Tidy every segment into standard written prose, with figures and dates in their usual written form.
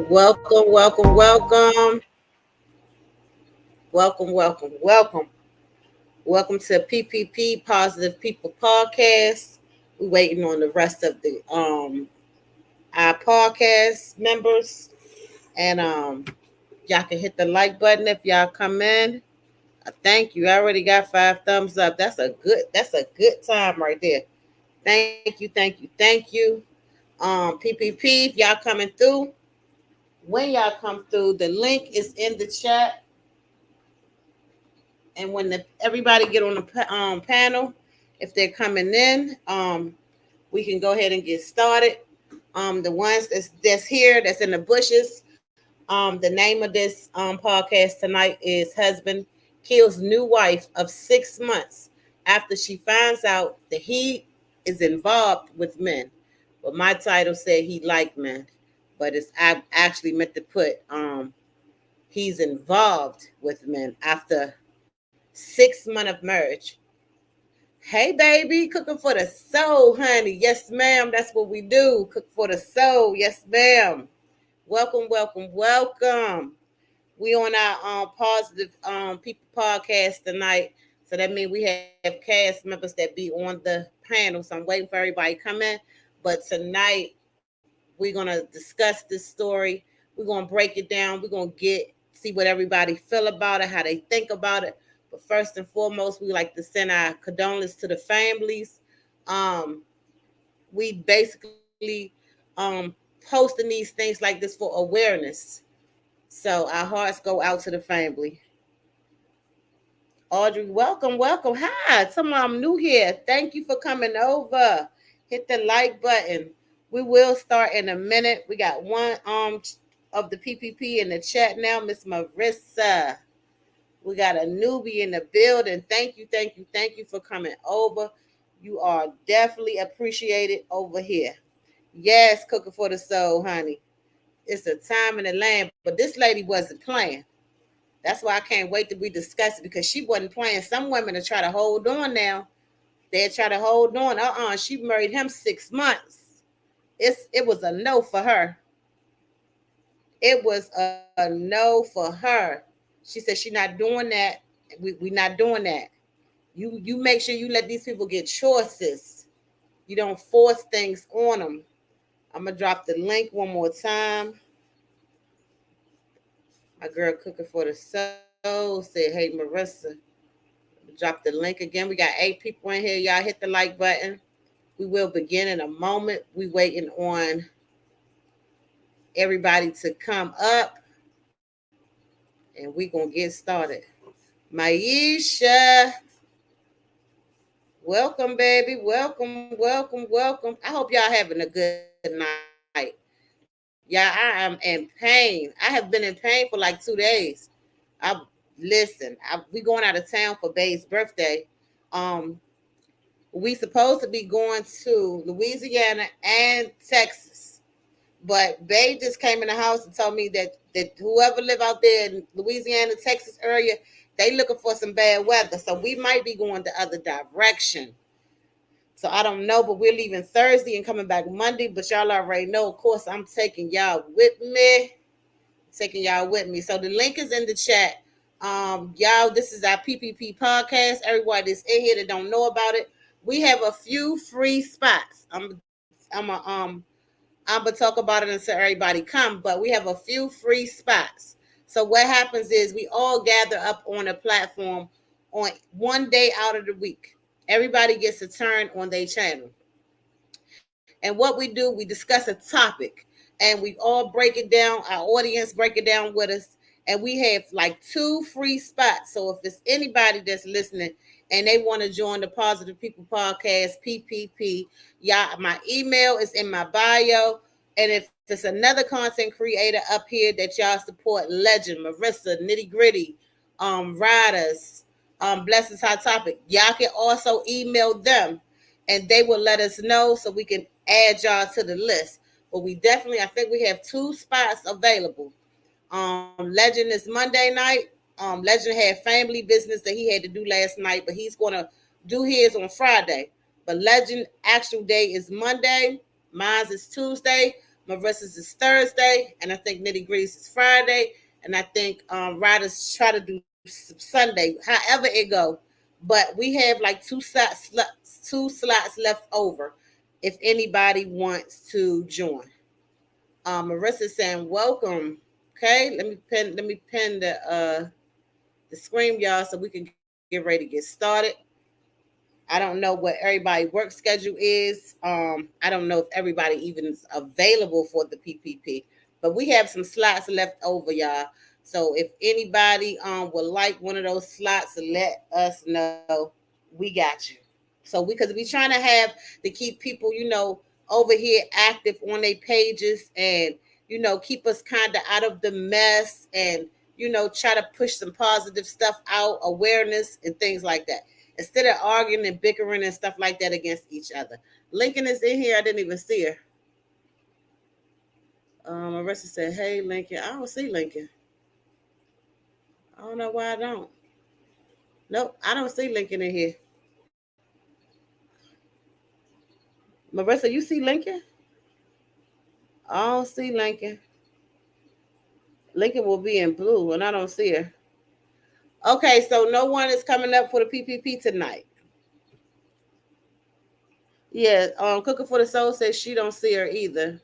Welcome, welcome, welcome. Welcome, welcome, welcome. Welcome to PPP Positive People Podcast. We're waiting on the rest of the our podcast members. And y'all can hit the like button if y'all come in. Thank you. I already got 5 thumbs up. That's a good time right there. Thank you, thank you, thank you. PPP, if y'all coming through, when y'all come through, the link is in the chat. And when everybody get on the panel, if they're coming in, we can go ahead and get started. The ones that's here, that's in the bushes. The name of this podcast tonight is "Husband Kills New Wife of 6 months After She Finds Out That He is Involved with Men." But my title said he liked men, but I actually meant to put he's involved with men after 6 months of marriage. Hey, baby, cooking for the soul, honey. Yes, ma'am. That's what we do. Cook for the soul. Yes, ma'am. Welcome, welcome, welcome. We on our positive people podcast tonight. So that means we have cast members that be on the panel. So I'm waiting for everybody to come in. But tonight we're gonna discuss this story. We're gonna break it down. We're gonna see what everybody feel about it, how they think about it. But first and foremost, we like to send our condolences to the families. Um, we basically posting these things like this for awareness. So our hearts go out to the family. Audrey, welcome, welcome. Hi, someone I'm new here. Thank you for coming over. Hit the like button. We will start in a minute. We got one of the PPP in the chat now, Miss Marissa. We got a newbie in the building. Thank you, thank you, thank you for coming over. You are definitely appreciated over here. Yes, cooking for the soul, honey. It's a time and a land, but this lady wasn't playing. That's why I can't wait to be discussed because she wasn't playing. Some women are try to hold on now. They try to hold on. She married him 6 months. It was a no for her. It was a no for her. She said she's not doing that. We not doing that. You make sure you let these people get choices. You don't force things on them. I'm gonna drop the link one more time. My girl cooking for the soul said, "Hey Marissa." Drop the link again. We got 8 people in here. Y'all hit the like button. We will begin in a moment. We waiting on everybody to come up, and we gonna get started. Maisha, welcome, baby. Welcome, welcome, welcome. I hope y'all having a good night. Yeah, I am in pain. I have been in pain for like 2 days. We going out of town for Bae's birthday. Um, we supposed to be going to Louisiana and Texas. But Bay just came in the house and told me that whoever live out there in Louisiana, Texas area, they looking for some bad weather. So we might be going the other direction. So I don't know, but we're leaving Thursday and coming back Monday. But y'all already know, of course, I'm taking y'all with me. Taking y'all with me. So the link is in the chat. Y'all, this is our PPP podcast. Everybody that's in here that don't know about it, we have a few free spots. I'm gonna talk about it until everybody come, but we have a few free spots. So what happens is we all gather up on a platform on one day out of the week. Everybody gets a turn on their channel. And what we do, we discuss a topic and we all break it down. Our audience break it down with us. And we have like 2 free spots. So if it's anybody that's listening and they want to join the Positive People Podcast, PPP, y'all, my email is in my bio. And if it's another content creator up here that y'all support, Legend, Marissa, Nitty Gritty, Riders, Blessings Hot Topic, y'all can also email them and they will let us know so we can add y'all to the list. But we definitely, I think we have 2 spots available. Legend is Monday night. Legend had family business that he had to do last night, but he's gonna do his on Friday. But Legend actual day is Monday. Mine's is Tuesday. Marissa's is Thursday, and I think Nitty Gritty's is Friday. And I think Riders try to do Sunday. However it go, but we have like 2 slots left over if anybody wants to join. Marissa saying welcome. Okay, let me pin the screen, y'all, so we can get ready to get started. I don't know what everybody's work schedule is. I don't know if everybody even is available for the PPP, but we have some slots left over, y'all. So if anybody would like one of those slots, let us know. We got you. So because we trying to have to keep people, over here active on their pages and keep us kind of out of the mess and try to push some positive stuff out, awareness and things like that. Instead of arguing and bickering and stuff like that against each other. Lincoln is in here. I didn't even see her. Marissa said, "Hey, Lincoln." I don't see Lincoln. I don't know why I don't. Nope, I don't see Lincoln in here. Marissa, you see Lincoln? I don't see Lincoln. Lincoln will be in blue, and I don't see her. Okay, so no one is coming up for the PPP tonight. Yeah, Cooking for the Soul says she don't see her either.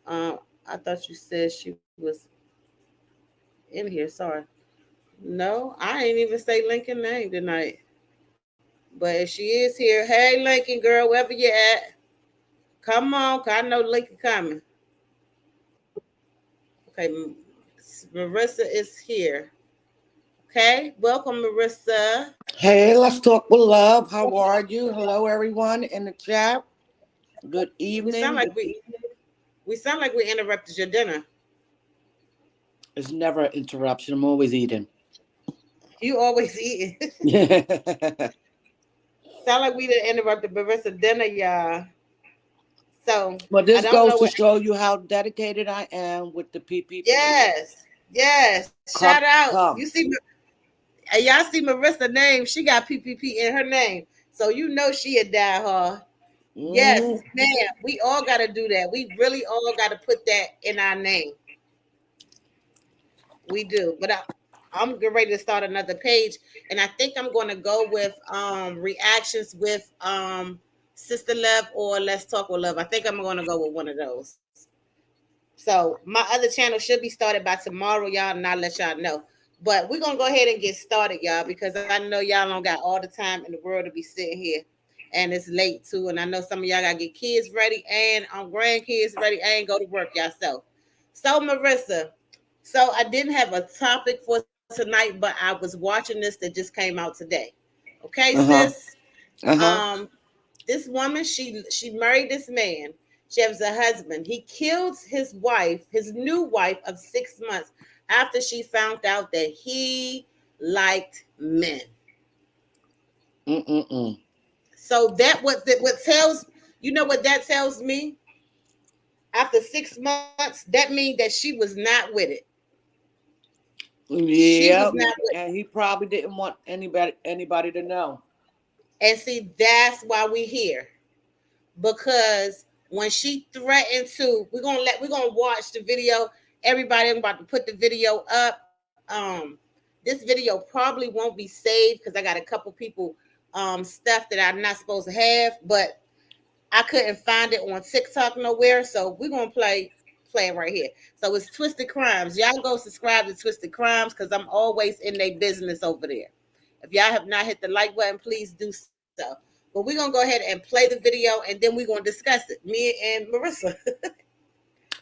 I thought you said she was in here. Sorry. No, I ain't even say Lincoln name tonight. But if she is here, hey Lincoln girl, wherever you at, come on, cause I know Lincoln coming. Okay, Marissa is here. Okay, welcome, Marissa. Hey, let's talk with love. How are you? Hello, everyone in the chat. Good We sound evening. like we sound like we interrupted your dinner. It's never an interruption. I'm always eating. You always eating. But Sound like we didn't interrupt the Marissa dinner, y'all. So I this don't goes know to what. show you how dedicated I am with the PPP. Yes, yes. Shout Come, out. You come. see, y'all see Marissa name. She got PPP in her name, so you know she a die hard. Yes, Hmm. man. We all got to do that. We really all got to put that in our name. We do. But I'm getting ready to start another page, and I think I'm going to go with reactions with Sister Love or Let's Talk with Love. I think I'm going to go with one of those. So my other channel should be started by tomorrow, y'all, and I'll let y'all know. But we're gonna go ahead and get started, y'all, because I know y'all don't got all the time in the world to be sitting here. And it's late too. And I know some of y'all gotta get kids ready and grandkids ready and go to work yourself. So Marissa, so I didn't have a topic for tonight, but I was watching this that just came out today. Okay, Uh huh. sis. Uh huh. Um, this woman, she married this man. She has a husband. He killed his wife, his new wife of 6 months, after she found out that he liked men. Mm-mm-mm. So that what tells, you know what that tells me? After 6 months, that means that she was not with it. She Yeah, was not with it. and he probably didn't want anybody to know. And see, that's why we here. Because when she threatened to, we're gonna watch the video. Everybody, I'm about to put the video up. This video probably won't be saved because I got a couple people stuff that I'm not supposed to have, but I couldn't find it on TikTok nowhere. So we're gonna play it right here. So it's Twisted Crimes. Y'all go subscribe to Twisted Crimes because I'm always in their business over there. If y'all have not hit the like button, please do so. But we're gonna go ahead and play the video and then we're gonna discuss it. Me and Marissa.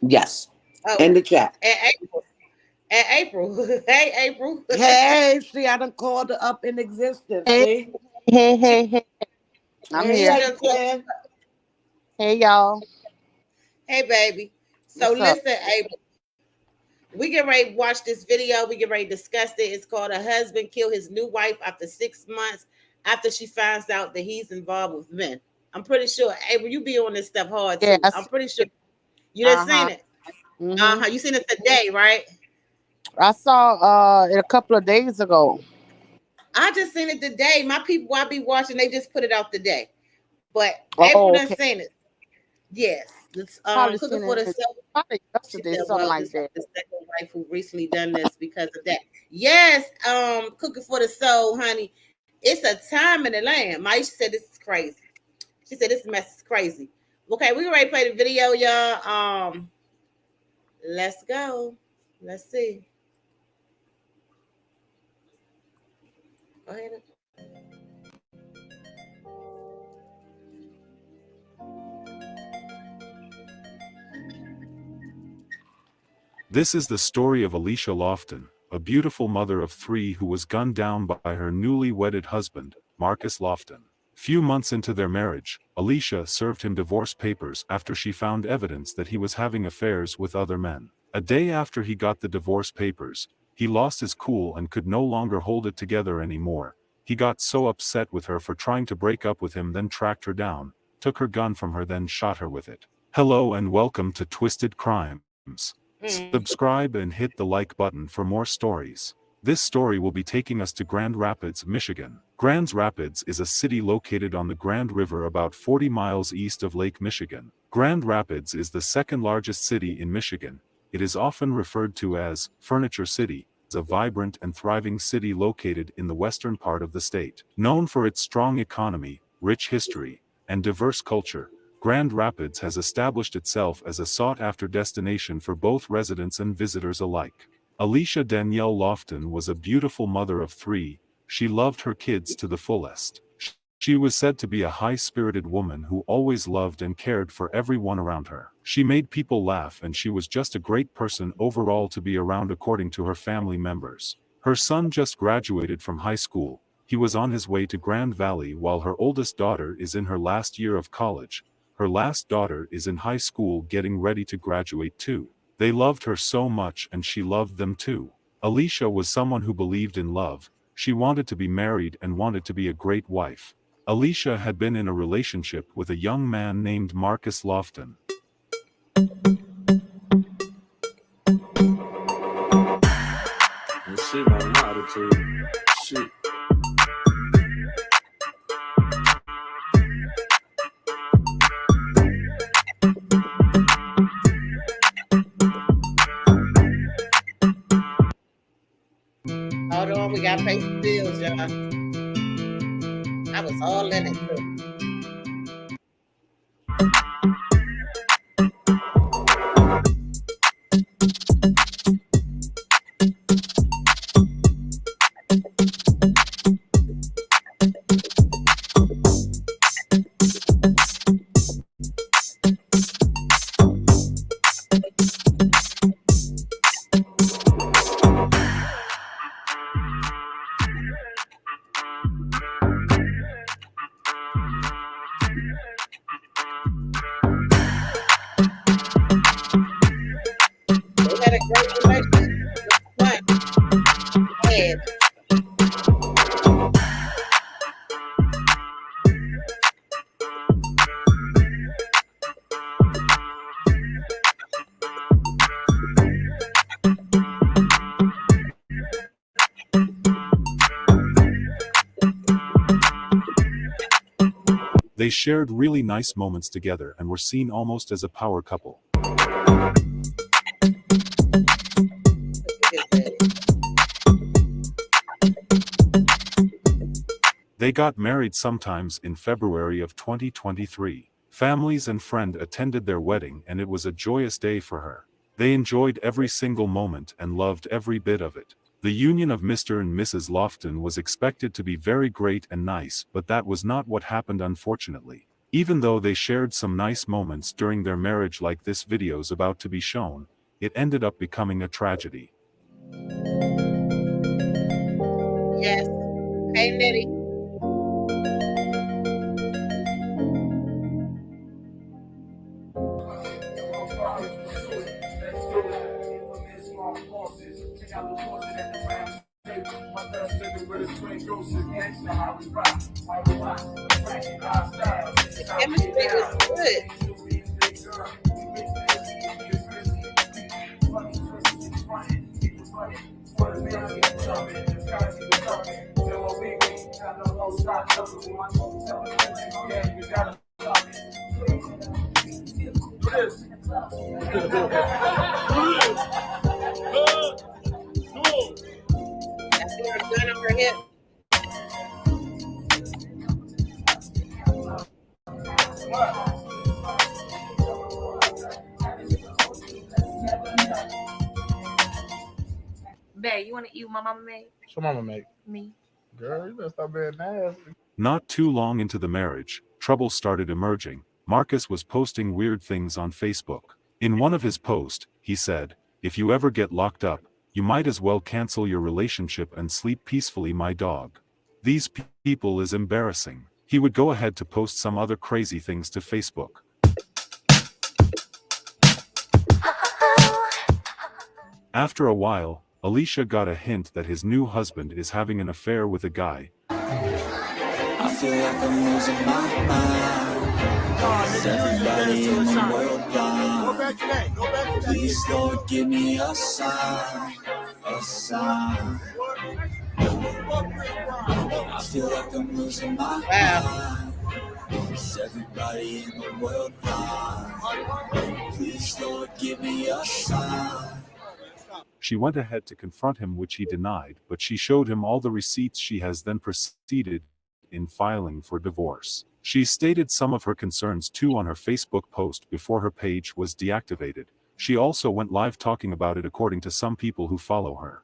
Yes, Oh, in the chat. and April. And April. Hey, April. Hey, see, I done called her up in existence. Hey, See, hey. I'm hey, here. She hey, done told, Ken. Hey, y'all. hey, baby. So What's up? listen, April. We get ready to watch this video. We get ready to discuss it. It's called "A Husband Killed His New Wife After 6 months After She Finds Out That He's Involved with Men." I'm pretty sure, April, you be on this stuff hard too. I'm Yes. pretty sure you done Uh-huh. seen it. hmm You seen it today, right? I saw it a couple of days ago. I just seen it today. My people I be watching, they just put it out today. But April Oh, done okay. seen it. Yes. It's Probably Cooking seen for the it Soul. probably She yesterday, said, something well, like this is that. the second wife who recently done this because of that. Yes, Cooking for the Soul, honey. It's a time in the land. Maisha said this is crazy. She said this mess is crazy. Okay, we ready to play the video, y'all. Let's go. Let's see. Go ahead. This is the story of Alicia Lofton, a beautiful mother of three who was gunned down by her newly wedded husband, Marcus Lofton. Few months into their marriage, Alicia served him divorce papers after she found evidence that he was having affairs with other men. A day after he got the divorce papers, he lost his cool and could no longer hold it together anymore. He got so upset with her for trying to break up with him, then tracked her down, took her gun from her, then shot her with it. Hello and welcome to Twisted Crimes. Subscribe and hit the like button for more stories. This story will be taking us to Grand Rapids, Michigan. Grand Rapids is a city located on the Grand River about 40 miles east of Lake Michigan. Grand Rapids is the second largest city in Michigan. It is often referred to as Furniture City. It's a vibrant and thriving city located in the western part of the state. Known for its strong economy, rich history, and diverse culture, Grand Rapids has established itself as a sought-after destination for both residents and visitors alike. Alicia Danielle Lofton was a beautiful mother of three. She loved her kids to the fullest. She was said to be a high-spirited woman who always loved and cared for everyone around her. She made people laugh, and she was just a great person overall to be around, according to her family members. Her son just graduated from high school. He was on his way to Grand Valley, while her oldest daughter is in her last year of college. Her last daughter is in high school getting ready to graduate too. They loved her so much and she loved them too. Alicia was someone who believed in love. She wanted to be married and wanted to be a great wife. Alicia had been in a relationship with a young man named Marcus Lofton. And shit, my attitude. Shit. Hold on, we gotta pay some bills, y'all. I was all in it too. They had a great relationship. What? Yeah. They shared really nice moments together and were seen almost as a power couple. They got married sometimes in February of 2023. Families and friends attended their wedding and it was a joyous day for her. They enjoyed every single moment and loved every bit of it. The union of Mr. and Mrs. Lofton was expected to be very great and nice, but that was not what happened, unfortunately. Even though they shared some nice moments during their marriage like this video's about to be shown, it ended up becoming a tragedy. Yes. Hey, Nitty. The chemistry was good. I see her gun on her hip. Babe, you want to eat what my mama made? What's your mama make? Me. Girl, you better stop being nasty. Not too long into the marriage, trouble started emerging. Marcus was posting weird things on Facebook. In one of his posts, he said, "If you ever get locked up, you might as well cancel your relationship and sleep peacefully, my dog. These people is embarrassing." He would go ahead to post some other crazy things to Facebook. After a while, Alicia got a hint that his new husband is having an affair with a guy. I feel like I'm losing my mind. Is everybody in the world blind? Please, Lord, give me a sign, a sign. I feel like I'm losing my mind. Is everybody in the world blind? Please, Lord, give me a sign. She went ahead to confront him, which he denied, but she showed him all the receipts. She has then proceeded in filing for divorce. She stated some of her concerns too on her Facebook post before her page was deactivated. She also went live talking about it, according to some people who follow her.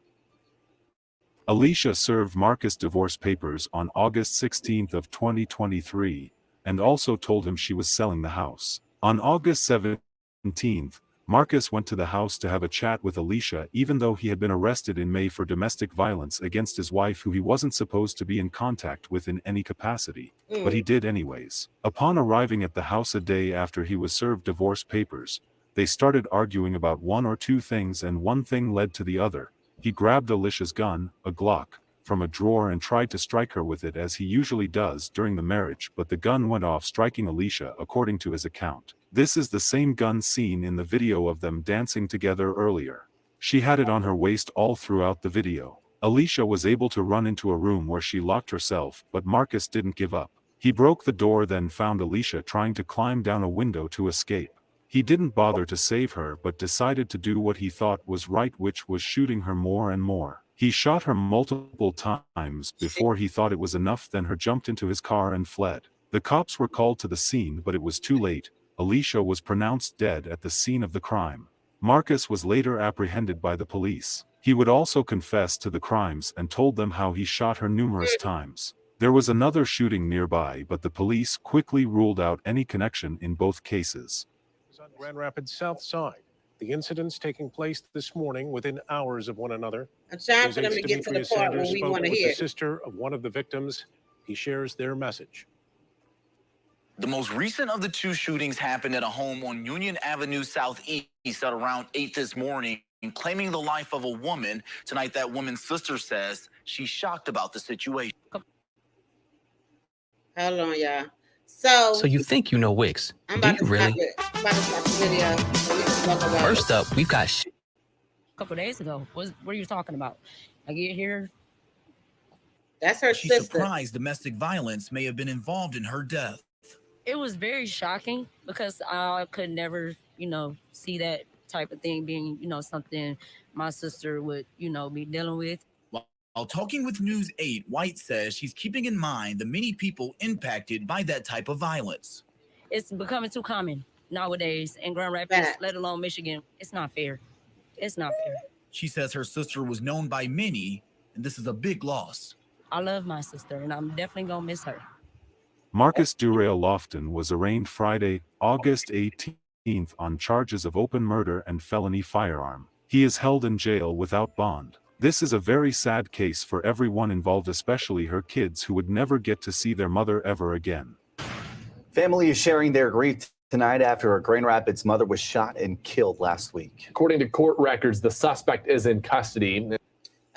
Alicia served Marcus divorce papers on August 16th of 2023, and also told him she was selling the house. On August 17th, Marcus went to the house to have a chat with Alicia, even though he had been arrested in May for domestic violence against his wife, who he wasn't supposed to be in contact with in any capacity, but he did anyways. Upon arriving at the house a day after he was served divorce papers, they started arguing about one or two things, and one thing led to the other. He grabbed Alicia's gun, a Glock, from a drawer and tried to strike her with it, as he usually does during the marriage, but the gun went off, striking Alicia, according to his account. This is the same gun seen in the video of them dancing together earlier. She had it on her waist all throughout the video. Alicia was able to run into a room where she locked herself, but Marcus didn't give up. He broke the door, then found Alicia trying to climb down a window to escape. He didn't bother to save her, but decided to do what he thought was right, which was shooting her more and more. He shot her multiple times before he thought it was enough, then her jumped into his car and fled. The cops were called to the scene, but it was too late. Alicia was pronounced dead at the scene of the crime. Marcus was later apprehended by the police. He would also confess to the crimes and told them how he shot her numerous times. There was another shooting nearby, but the police quickly ruled out any connection in both cases. On Grand Rapids South Side, the incidents taking place this morning within hours of one another. I'm trying News for them 8's to get to the Demetrius part Sanders where we spoke want to with hear. the sister of one of the victims. He shares their message. The most recent of the two shootings happened at a home on Union Avenue Southeast at around 8 this morning, claiming the life of a woman. Tonight, that woman's sister says she's shocked about the situation. Hold on, y'all. So you think you know Wix? I'm Do about you to really? stop it. I'm about to stop the video. So we can talk about First it. up, we've got A couple days ago. What are you talking about? I get here. That's her She's sister. surprised domestic violence may have been involved in her death. It was very shocking because I could never, see that type of thing being, something my sister would, be dealing with. While talking with News 8, White says she's keeping in mind the many people impacted by that type of violence. It's becoming too common nowadays in Grand Rapids, Facts. let alone Michigan. It's not fair. It's not fair. She says her sister was known by many, and this is a big loss. I love my sister, and I'm definitely going to miss her. Marcus Durail Lofton was arraigned Friday, August 18th on charges of open murder and felony firearm. He is held in jail without bond. This is a very sad case for everyone involved, especially her kids who would never get to see their mother ever again. Family is sharing their grief tonight after a Grand Rapids mother was shot and killed last week. According to court records, the suspect is in custody.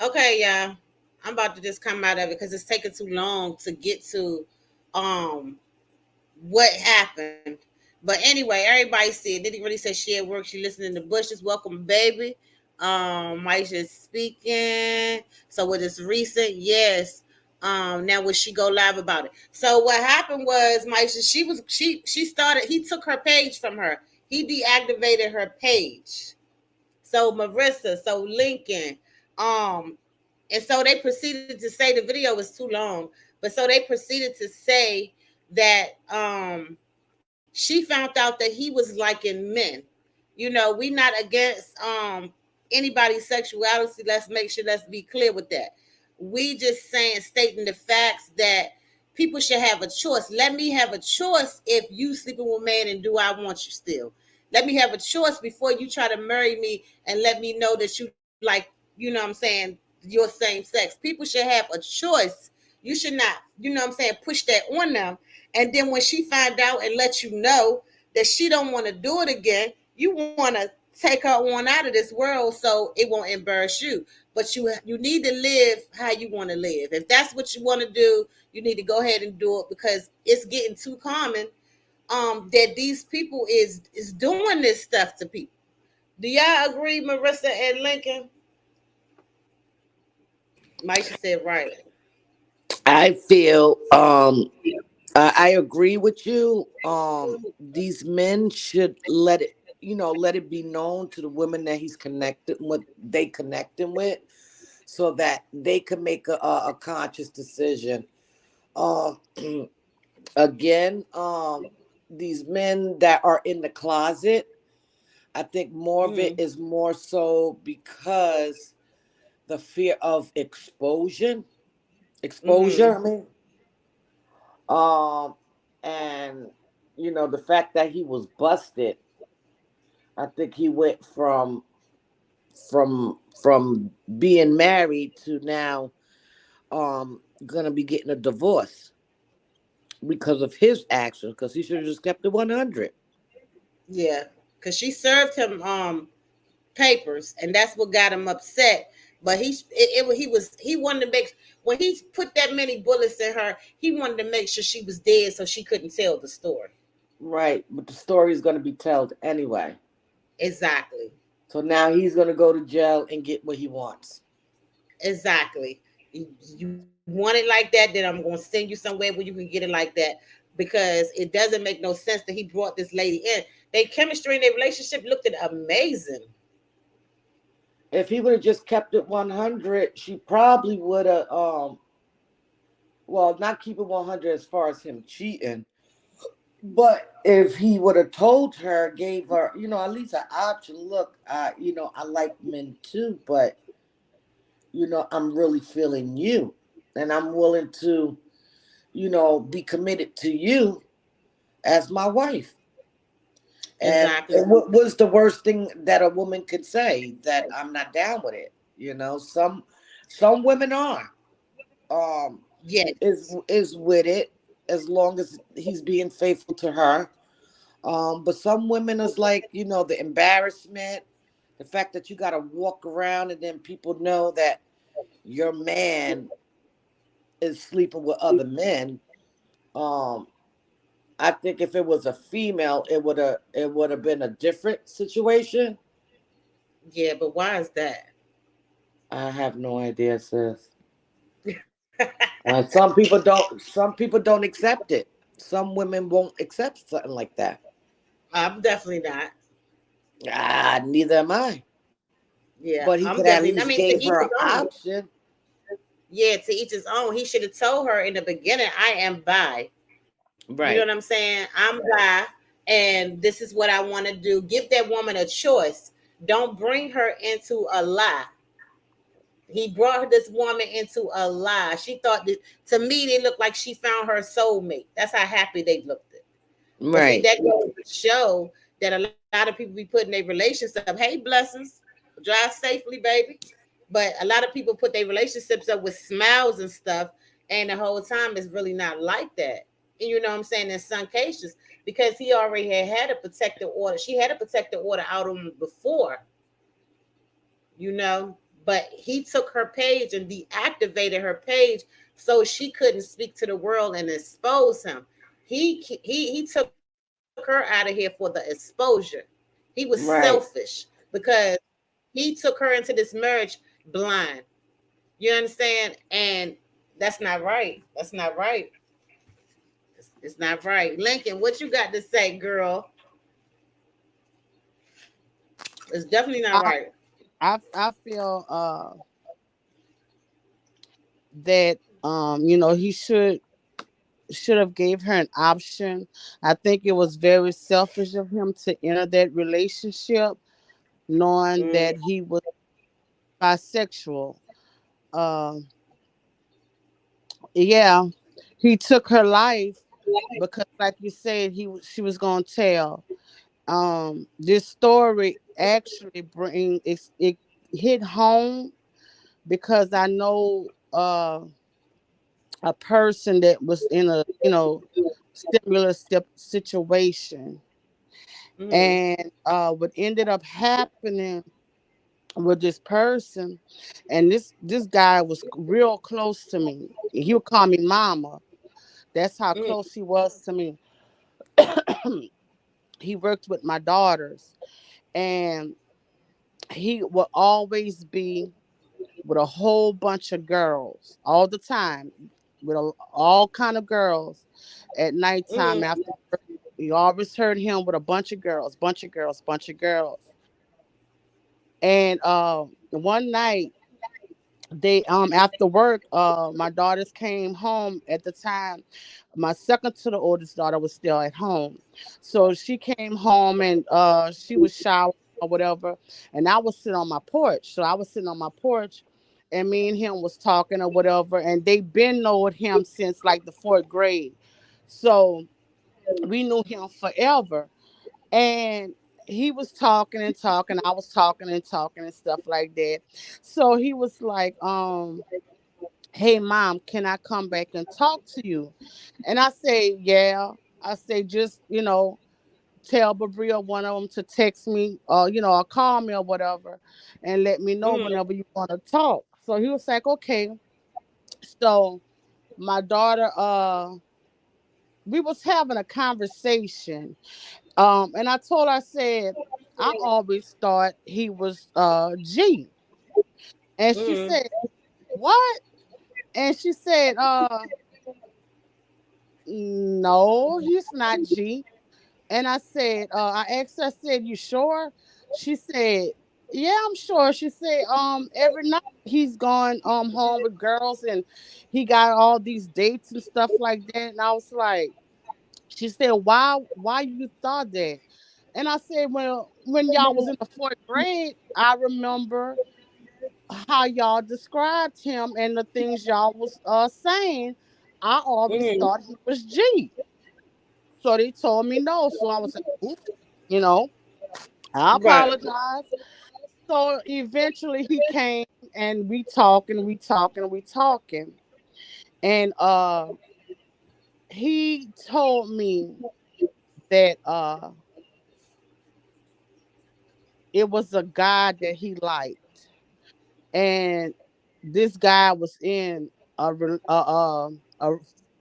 Okay, y'all. I'm about to just come out of it because it's taking too long to get to what happened. But anyway, everybody said Diddy really said she at work. She listening to Bushes. Welcome, baby. Maisha speaking. So what is recent? Yes. Now would she go live about it? So what happened was Maisha, she started, he took her page from her. He deactivated her page. So Marissa, so Lincoln, and so they proceeded to say the video was too long, but so they proceeded to say that she found out that he was liking men. We not against anybody's sexuality. Let's be clear with that. We just stating the facts that people should have a choice. Let me have a choice if you sleeping with a man, and do I want you still? Let me have a choice before you try to marry me and let me know that you like, your same sex. People should have a choice. You should not, push that on them. And then when she find out and let you know that she don't want to do it again, you want to take her on out of this world so it won't embarrass you. But you need to live how you want to live. If that's what you want to do, you need to go ahead and do it, because it's getting too common that these people is doing this stuff to people. Do y'all agree, Marissa and Lincoln? Maisha said right. I feel I agree with you. These men should let it be known to the women that he's connected with, they connecting with, so that they can make a conscious decision. Again, these men that are in the closet, I think more of it is more so because the fear of exposure. I mean, and the fact that he was busted, I think he went from being married to now gonna be getting a divorce because of his actions, because he should have just kept it 100. Yeah, because she served him papers, and that's what got him upset. But he wanted to make, when he put that many bullets in her, he wanted to make sure she was dead so she couldn't tell the story. Right, but the story is going to be told anyway. Exactly. So now he's going to go to jail and get what he wants. Exactly. You want it like that, then I'm going to send you somewhere where you can get it like that, because it doesn't make no sense that he brought this lady in. Their chemistry and their relationship looked amazing. If he would have just kept it 100, she probably would have, not keep it 100 as far as him cheating. But if he would have told her, gave her, at least an option. Look, I like men too, but, I'm really feeling you. And I'm willing to, be committed to you as my wife. Exactly. And what was the worst thing that a woman could say? That I'm not down with it. Some women are. Is with it as long as he's being faithful to her. But some women is like, the embarrassment, the fact that you got to walk around and then people know that your man is sleeping with other men. I think if it was a female, it would have been a different situation. Yeah, but why is that? I have no idea, sis. Some people don't accept it. Some women won't accept something like that. I'm definitely not. Neither am I. Yeah, But he I'm could at definitely. I least mean, to gave each her his an own. option. Yeah, to each his own. He should have told her in the beginning, I am bi. You know Right. what I'm saying? I'm bi, and this is what I want to do. Give that woman a choice. Don't bring her into a lie. He brought this woman into a lie. She thought that, to me, they looked like she found her soulmate. That's how happy they looked. But see, Right. that goes to show that a lot of people be putting their relationships up. Hey, blessings, drive safely, baby. But a lot of people put their relationships up with smiles and stuff, and the whole time it's really not like that. And you know what I'm saying? In some cases, because he already had a protective order. She had a protective order out on him before, you know. But he took her page and deactivated her page so she couldn't speak to the world and expose him. He took her out of here for the exposure. He was selfish Right. because he took her into this marriage blind. You understand? And that's not right. That's not right. It's not right. Lincoln, what you got to say, girl? It's definitely not I right. I feel that he should have gave her an option. I think it was very selfish of him to enter that relationship knowing Mm, that he was bisexual. Uh, yeah, he took her life because, like you said, she was gonna tell. This story actually it hit home because I know a person that was in a similar situation, mm, and what ended up happening with this person, and this guy was real close to me. He would call me mama. That's how mm, close he was to me. He worked with my daughters, and he would always be with a whole bunch of girls all the time, with all kind of girls at nighttime mm, after work. You always heard him with a bunch of girls, bunch of girls, bunch of girls. And one night they after work, my daughters came home at the time. My second to the oldest daughter was still at home, so she came home and she was showering or whatever, and I was sitting on my porch. So I was sitting on my porch, and me and him was talking or whatever, and they been knowing him since like the fourth grade, so we knew him forever. And he was talking and talking, I was talking and talking and stuff like that. So he was like, hey mom, can I come back and talk to you? And I say, yeah. I say, just tell Babria, one of them, to text me or or call me or whatever, and let me know mm, whenever you want to talk. So he was like, okay. So my daughter, we was having a conversation, and I told her, I said, I always thought he was G. And she mm, said, what? And she said, no, he's not G. And I said, I asked her, I said, you sure? She said, yeah, I'm sure. She said, every night he's going home with girls, and he got all these dates and stuff like that. And I was like, she said, why you thought that? And I said, well, when y'all was in the fourth grade, I remember how y'all described him and the things y'all was saying. I always mm. thought he was G. So they told me no. So I was like, oops, you know, I Right. apologize. So eventually he came and we talking, we talking, we talking. And he told me that it was a guy that he liked. And this guy was in a re-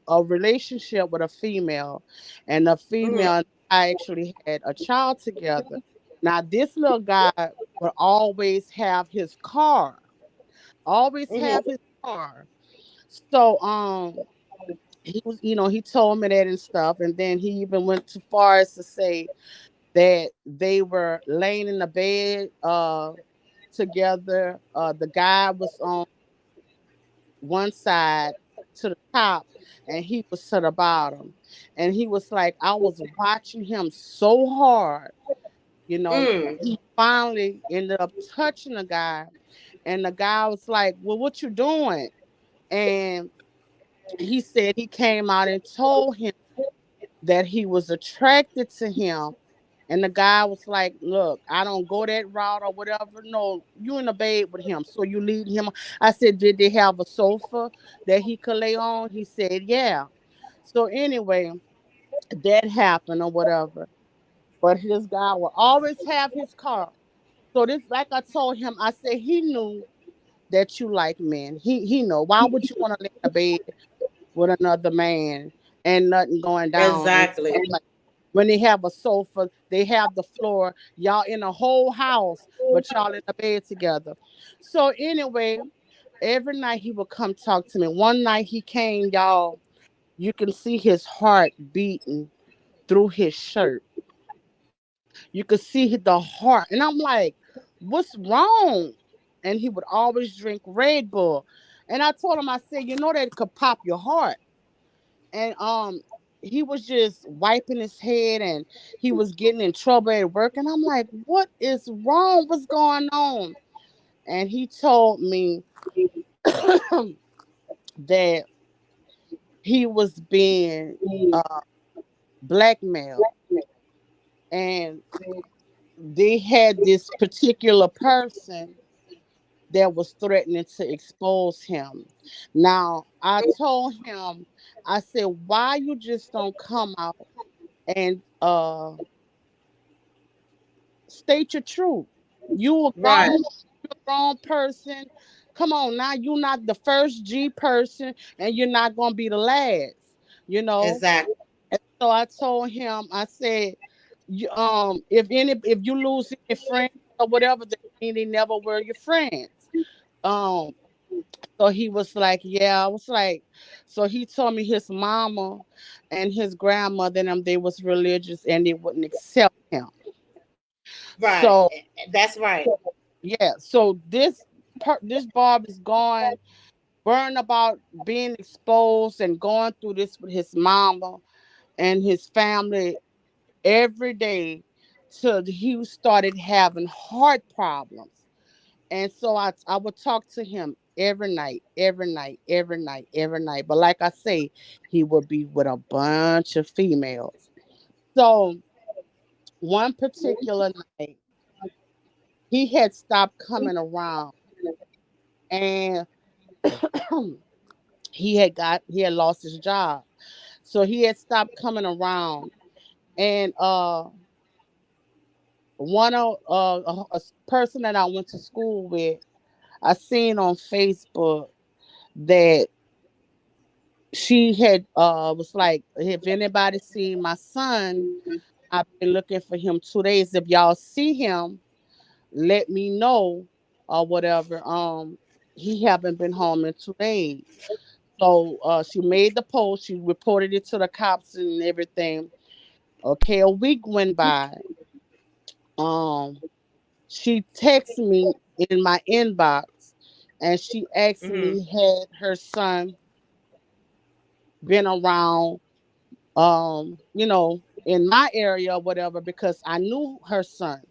a relationship with a female, and the Mm, female and I actually had a child together. Now this little guy would always have his car, always mm, have his car. So he was, he told me that and stuff. And then he even went too far as to say that they were laying in the bed together. The guy was on one side to the top and he was to the bottom. And he was like, I was watching him so hard, you know. Mm. He finally ended up touching the guy. And the guy was like, well, what you doing? And he said he came out and told him that he was attracted to him. And the guy was like, look, I don't go that route or whatever. No, you in the bed with him. So you lead him. I said, did they have a sofa that he could lay on? He said, yeah. So anyway, that happened or whatever. But this guy will always have his car. So this, like I told him, I said he knew that you like men. He know. Why would you want to lay in the bed with another man and nothing going down and Exactly. stuff like when they have a sofa, they have the floor, y'all in a whole house, but y'all in the bed together. So anyway, every night he would come talk to me. One night he came, y'all, you can see his heart beating through his shirt. You could see the heart. And I'm like, what's wrong? And he would always drink Red Bull. And I told him, I said, you know that could pop your heart. And he was just wiping his head and he was getting in trouble at work. And I'm like, what is wrong? What's going on? And he told me that he was being blackmailed. And they had this particular person that was threatening to expose him. Now, I told him, I said, why you just don't come out and state your truth? Right. You're a grown person. Come on now, you're not the first G person and you're not gonna be the last, you know. Exactly. And so I told him, I said, if you lose any friends or whatever, that mean they never were your friends. Um, so he was like, yeah, I was like, so he told me his mama and his grandmother and them, they was religious and they wouldn't accept him. Right. So That's right. yeah, so this Bob is going, worrying about being exposed and going through this with his mama and his family every day till he started having heart problems. And so I would talk to him every night, every night, every night, every night. But like I say, he would be with a bunch of females. So one particular night, he had stopped coming around and he had lost his job. So he had stopped coming around and one of a person that I went to school with, I seen on Facebook that she had was like, if anybody seen my son, I've been looking for him 2 days. If y'all see him, let me know or whatever. He haven't been home in 2 days. So she made the post, she reported it to the cops and everything. Okay, a week went by. Um, she texted me in my inbox and she asked Hmm. me had her son been around in my area or whatever because I knew her son.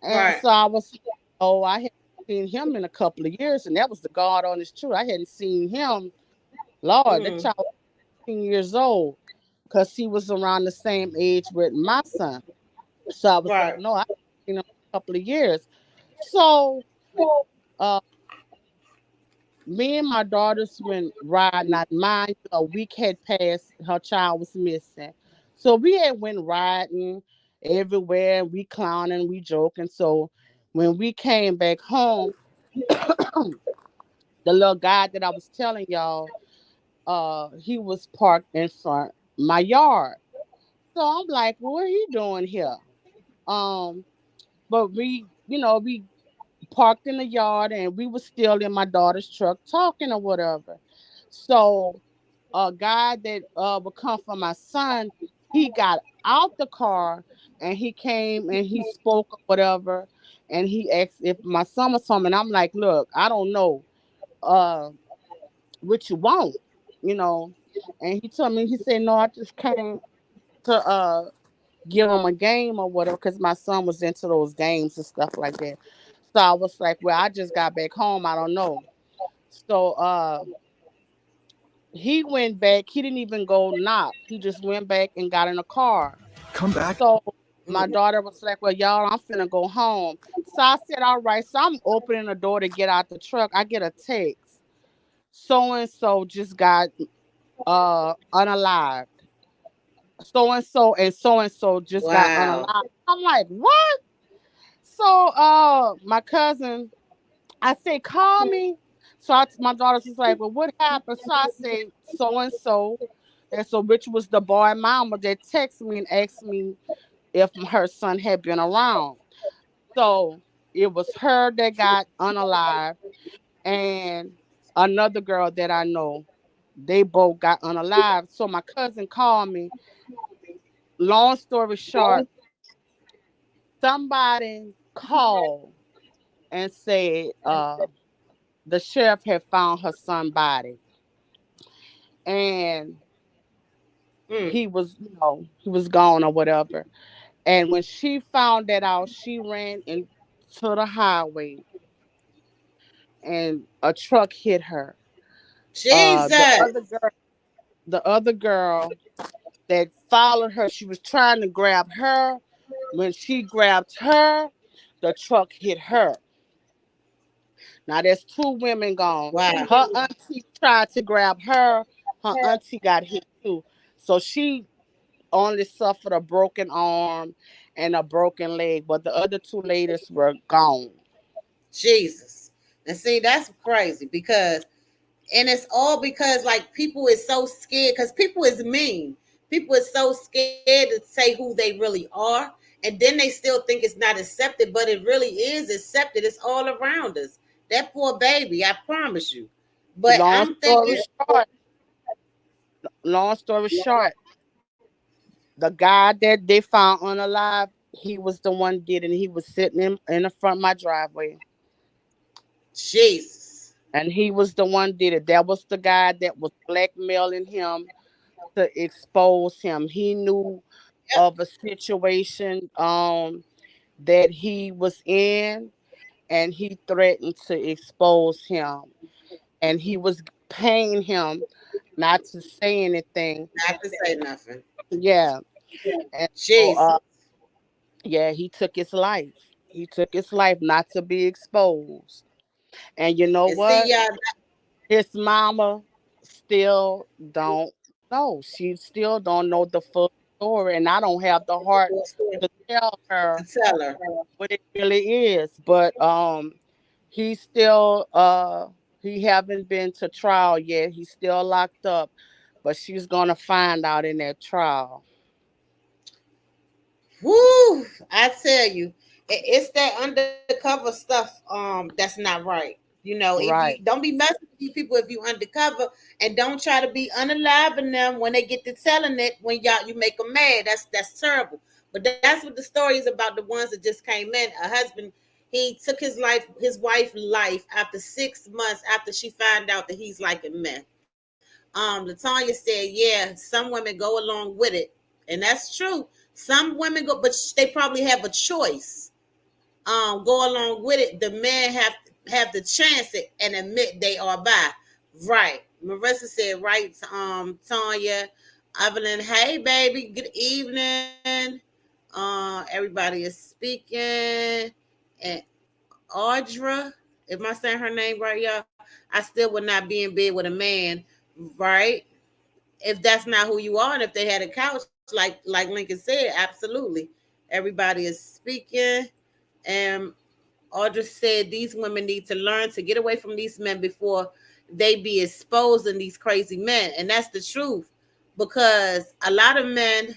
And Right. so I was, oh, I hadn't seen him in a couple of years, and that was the God on his truth. I hadn't seen him, Lord, that Hmm. child was 15 years old because he was around the same age with my son. So I was like, Right. no, I haven't seen him in a couple of years. So uh, me and my daughters went riding. Not mine, a week had passed. Her child was missing. So we had went riding everywhere. We clowning, we joking. So when we came back home, the little guy that I was telling y'all, he was parked in front my yard. So I'm like, well, what are he doing here? Um, but we parked in the yard and we were still in my daughter's truck talking or whatever. So a guy that would come for my son, he got out the car and he came and he spoke or whatever, and he asked if my son was home, and I'm like, look, I don't know uh what you want, you know. And he told me, he said, no, I just came to give him a game or whatever, because my son was into those games and stuff like that. So I was like, well, I just got back home, I don't know. So he went back. He didn't even go knock. He just went back and got in a car. Come back. So my Mm. daughter was like, well, y'all, I'm finna go home. So I said, all right. So I'm opening the door to get out the truck. I get a text. So and so just got unalived. So and so just got Wow. unalived. I'm like, what? So my cousin, I say, call me. So my daughter's just like, well, what happened? So I say, so and so. And so, which was the boy mama that texted me and asked me if her son had been around. So it was her that got unalive, and another girl that I know. They both got unalive. So my cousin called me. Long story short, somebody called and said the sheriff had found her son body, and Mm. he was, he was gone or whatever. And when she found that out, she ran into the highway and a truck hit her. The Jesus. other girl that followed her, she was trying to grab her. When she grabbed her, the truck hit her. Now there's two women gone. Wow. Her auntie tried to grab her. Her auntie got hit too. So she only suffered a broken arm and a broken leg, but the other two ladies were gone. Jesus. And see, that's crazy because, and it's all because like people is so scared because people is mean. People is so scared to say who they really are, and then they still think it's not accepted, but it really is accepted. It's all around us. That poor baby, I promise you. But Long I'm story thinking, short, long story short, the guy that they found unalive, he was the one did it. And he was sitting in the front of my driveway. Jesus. And he was the one did it. That was the guy that was blackmailing him to expose him. He knew Yep. of a situation that he was in, and he threatened to expose him. And he was paying him not to say anything. Not to say nothing. Yeah. And so Jesus. yeah, he took his life. He took his life not to be exposed. And you know And see what? y'all. His mama still don't know. She still don't know the full story, and I don't have the heart to tell To her tell her. what it really is. But he still he haven't been to trial yet. He's still locked up, but she's gonna find out in that trial. Woo! I tell you, it's that undercover stuff that's not right. You know, if you Right. don't be messing with these people if you undercover, and don't try to be unaliving them when they get to telling it when you make them mad. That's terrible. But that's what the story is about. The ones that just came in. A husband, he took his wife's life after 6 months after she found out that he's liking men. Latanya said, yeah, some women go along with it, and that's true. Some women go, but they probably have a choice. Go along with it. The men have the chance it and admit they are bi. Right. Marissa said, right. Tanya, Evelyn, hey baby, good evening. Everybody is speaking. And Audra, am I saying her name right, y'all? I still would not be in bed with a man, right? If that's not who you are, and if they had a couch, like Lincoln said, absolutely. Everybody is speaking. And Audra said these women need to learn to get away from these men before they be exposing these crazy men. And that's the truth. Because a lot of men,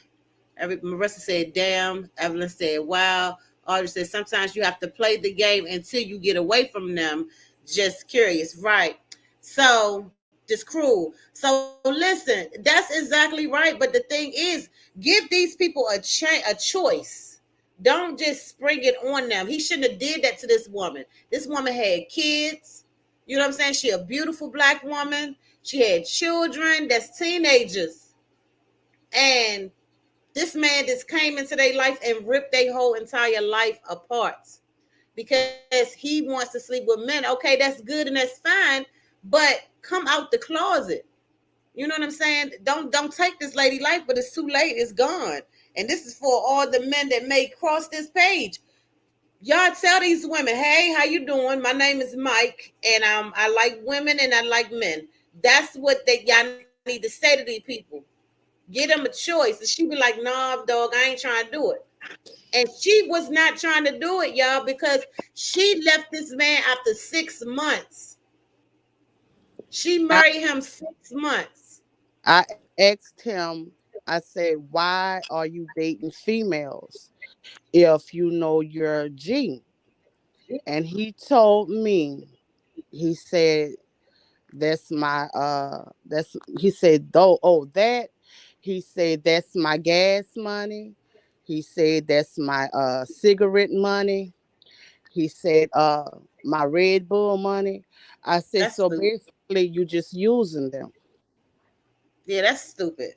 Marissa said, damn. Evelyn said, wow. Audrey said, sometimes you have to play the game until you get away from them. Just curious. Right. So Just cruel. So listen, that's exactly right. But the thing is, give these people a choice. Don't just spring it on them. He shouldn't have did that to this woman. This woman had kids. You know what I'm saying? She a beautiful black woman. She had children that's teenagers. And this man just came into their life and ripped their whole entire life apart because he wants to sleep with men. Okay, that's good and that's fine, but come out the closet. You know what I'm saying? Don't take this lady life, but it's too late. It's gone. And this is for all the men that may cross this page. Y'all tell these women, hey, how you doing? My name is Mike, and I like women and I like men. That's what y'all need to say to these people. Get them a choice. And she be like, nah, dog, I ain't trying to do it. And she was not trying to do it, y'all, because she left this man after 6 months. She married him 6 months. I asked him, I said, why are you dating females if you know you're a G? And he told me, he said, that's my he said, he said, that's my gas money. He said, that's my cigarette money. He said, my Red Bull money. I said, That's so stupid. basically you just using them. Yeah, that's stupid.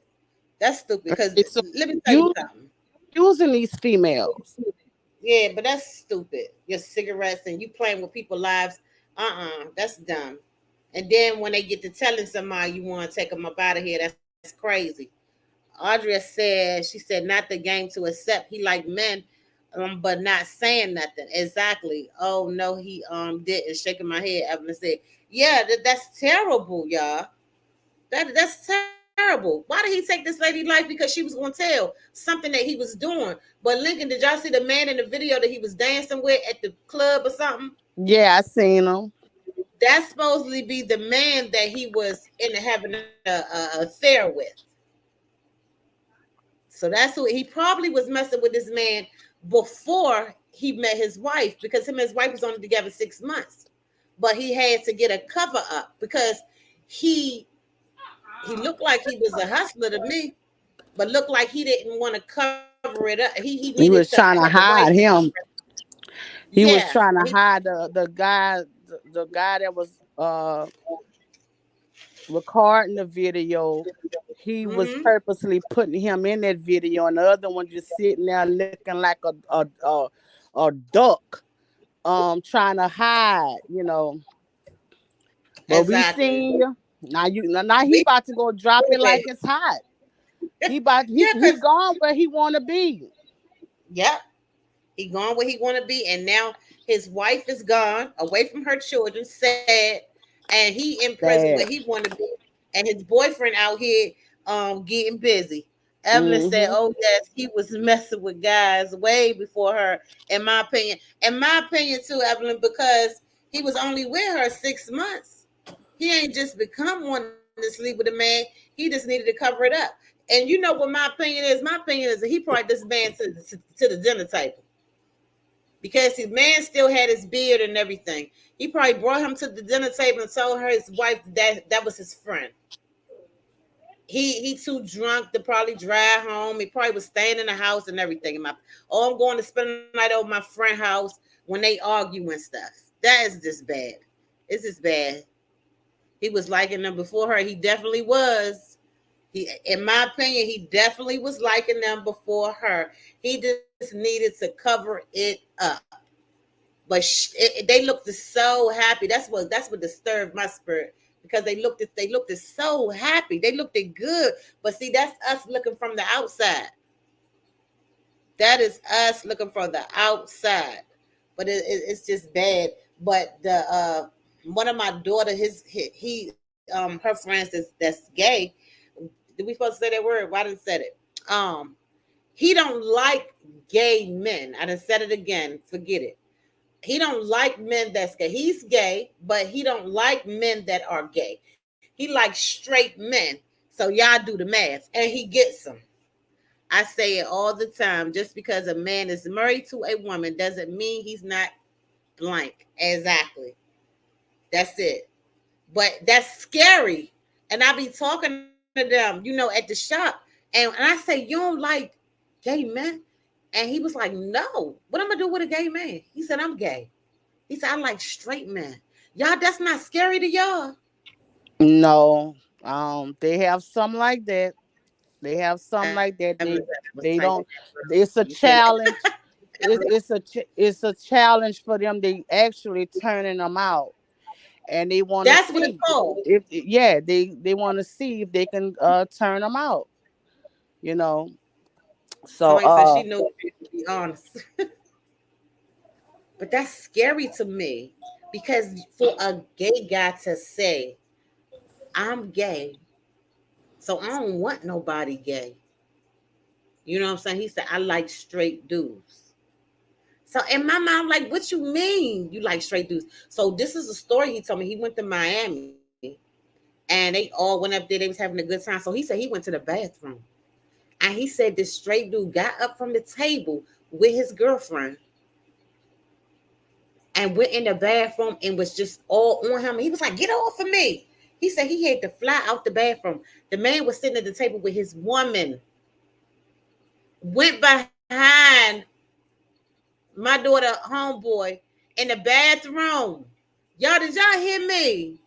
That's stupid. Because Okay, so let me tell you you something. using these females. Yeah, but that's stupid. Your cigarettes and you playing with people's lives. That's dumb. And then when they get to telling somebody you want to take them up out of here, that's crazy. Audrey said, she said, not the game to accept. He like men, but not saying nothing. Exactly. Oh no, he didn't. Shaking my head. Evelyn said, yeah, that's terrible, y'all. That's terrible. Why did he take this lady life? Because she was going to tell something that he was doing. But Lincoln, did y'all see the man in the video that he was dancing with at the club or something? Yeah, I seen him. That's supposedly be the man that he was having a affair with. So that's who he probably was messing with this man before he met his wife, because him and his wife was only together 6 months. But he had to get a cover up because he looked like he was a hustler to me, but looked like he didn't want to cover it up. He He needed was to trying to have the wife. hide him. He was Yeah. trying to hide the guy that was recording the video. He was Mhm. purposely putting him in that video, and the other one just sitting there looking like a duck, trying to hide, But we Exactly. seen you. Now he about to go drop it like it's hot. He Yeah, because gone where he wanna be. yep, he gone where he want to be, and now his wife is gone away from her children, sad, and he in prison Sad. where he want to be, and his boyfriend out here getting busy. Evelyn said, Mm-hmm. "Oh yes, he was messing with guys way before her." In my opinion, too, Evelyn, because he was only with her 6 months. He ain't just become one to sleep with a man. He just needed to cover it up. And you know what my opinion is? My opinion is that he brought this man to the dinner table because his man still had his beard and everything. He probably brought him to the dinner table and told her his wife that was his friend. He too drunk to probably drive home. He probably was staying in the house and everything. I'm going to spend the night over my friend's house when they argue and stuff. That is just bad. It's just bad. He was liking them before her. He definitely was. In my opinion, he definitely was liking them before her. He just needed to cover it up. But they looked so happy. That's what disturbed my spirit, because they looked so happy. They looked good. But see, that's us looking from the outside. That is us looking from the outside. But it's just bad. But the one of my daughter, her friends that's gay. Did we supposed to say that word? Why didn't say it? He don't like gay men. I done said it again. Forget it. He don't like men that's gay. He's gay, but he don't like men that are gay. He likes straight men. So y'all do the math, and he gets them. I say it all the time. Just because a man is married to a woman doesn't mean he's not blank. Exactly. That's it. But that's scary. And I be talking to them, at the shop. And I say, you don't like gay men? And he was like, no. What I'm going to do with a gay man? He said, I'm gay. He said, I like straight men. Y'all, that's not scary to y'all. No, they have some like that. They have some like that. I They typing don't. that, bro. It's a You said challenge. It's a challenge for them. They actually turning them out, and they want to that's what it's see called. if yeah they want to see if they can turn them out. You know. So Somebody said she knows to be honest. But that's scary to me because for a gay guy to say, I'm gay, so I don't want nobody gay. You know what I'm saying? He said, I like straight dudes. So in my mind, I'm like, what you mean you like straight dudes? So this is a story he told me. He went to Miami and they all went up there. They was having a good time. So he said he went to the bathroom. And he said this straight dude got up from the table with his girlfriend and went in the bathroom and was just all on him. He was like, get off of me. He said he had to fly out the bathroom. The man was sitting at the table with his woman. Went behind my daughter homeboy in the bathroom. Y'all, did y'all hear me?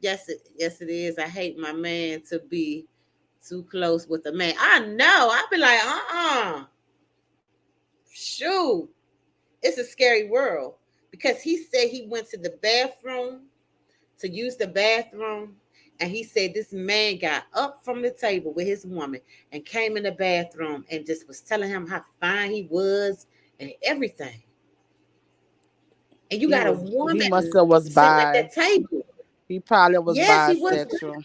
Yes, it is. I hate my man to be too close with a man. I know. I'd be like, shoot. It's a scary world because he said he went to the bathroom to use the bathroom. And he said this man got up from the table with his woman and came in the bathroom and just was telling him how fine he was and everything. And you got a woman he must have was sitting at bi. that table. He probably was Yes, he was. bisexual.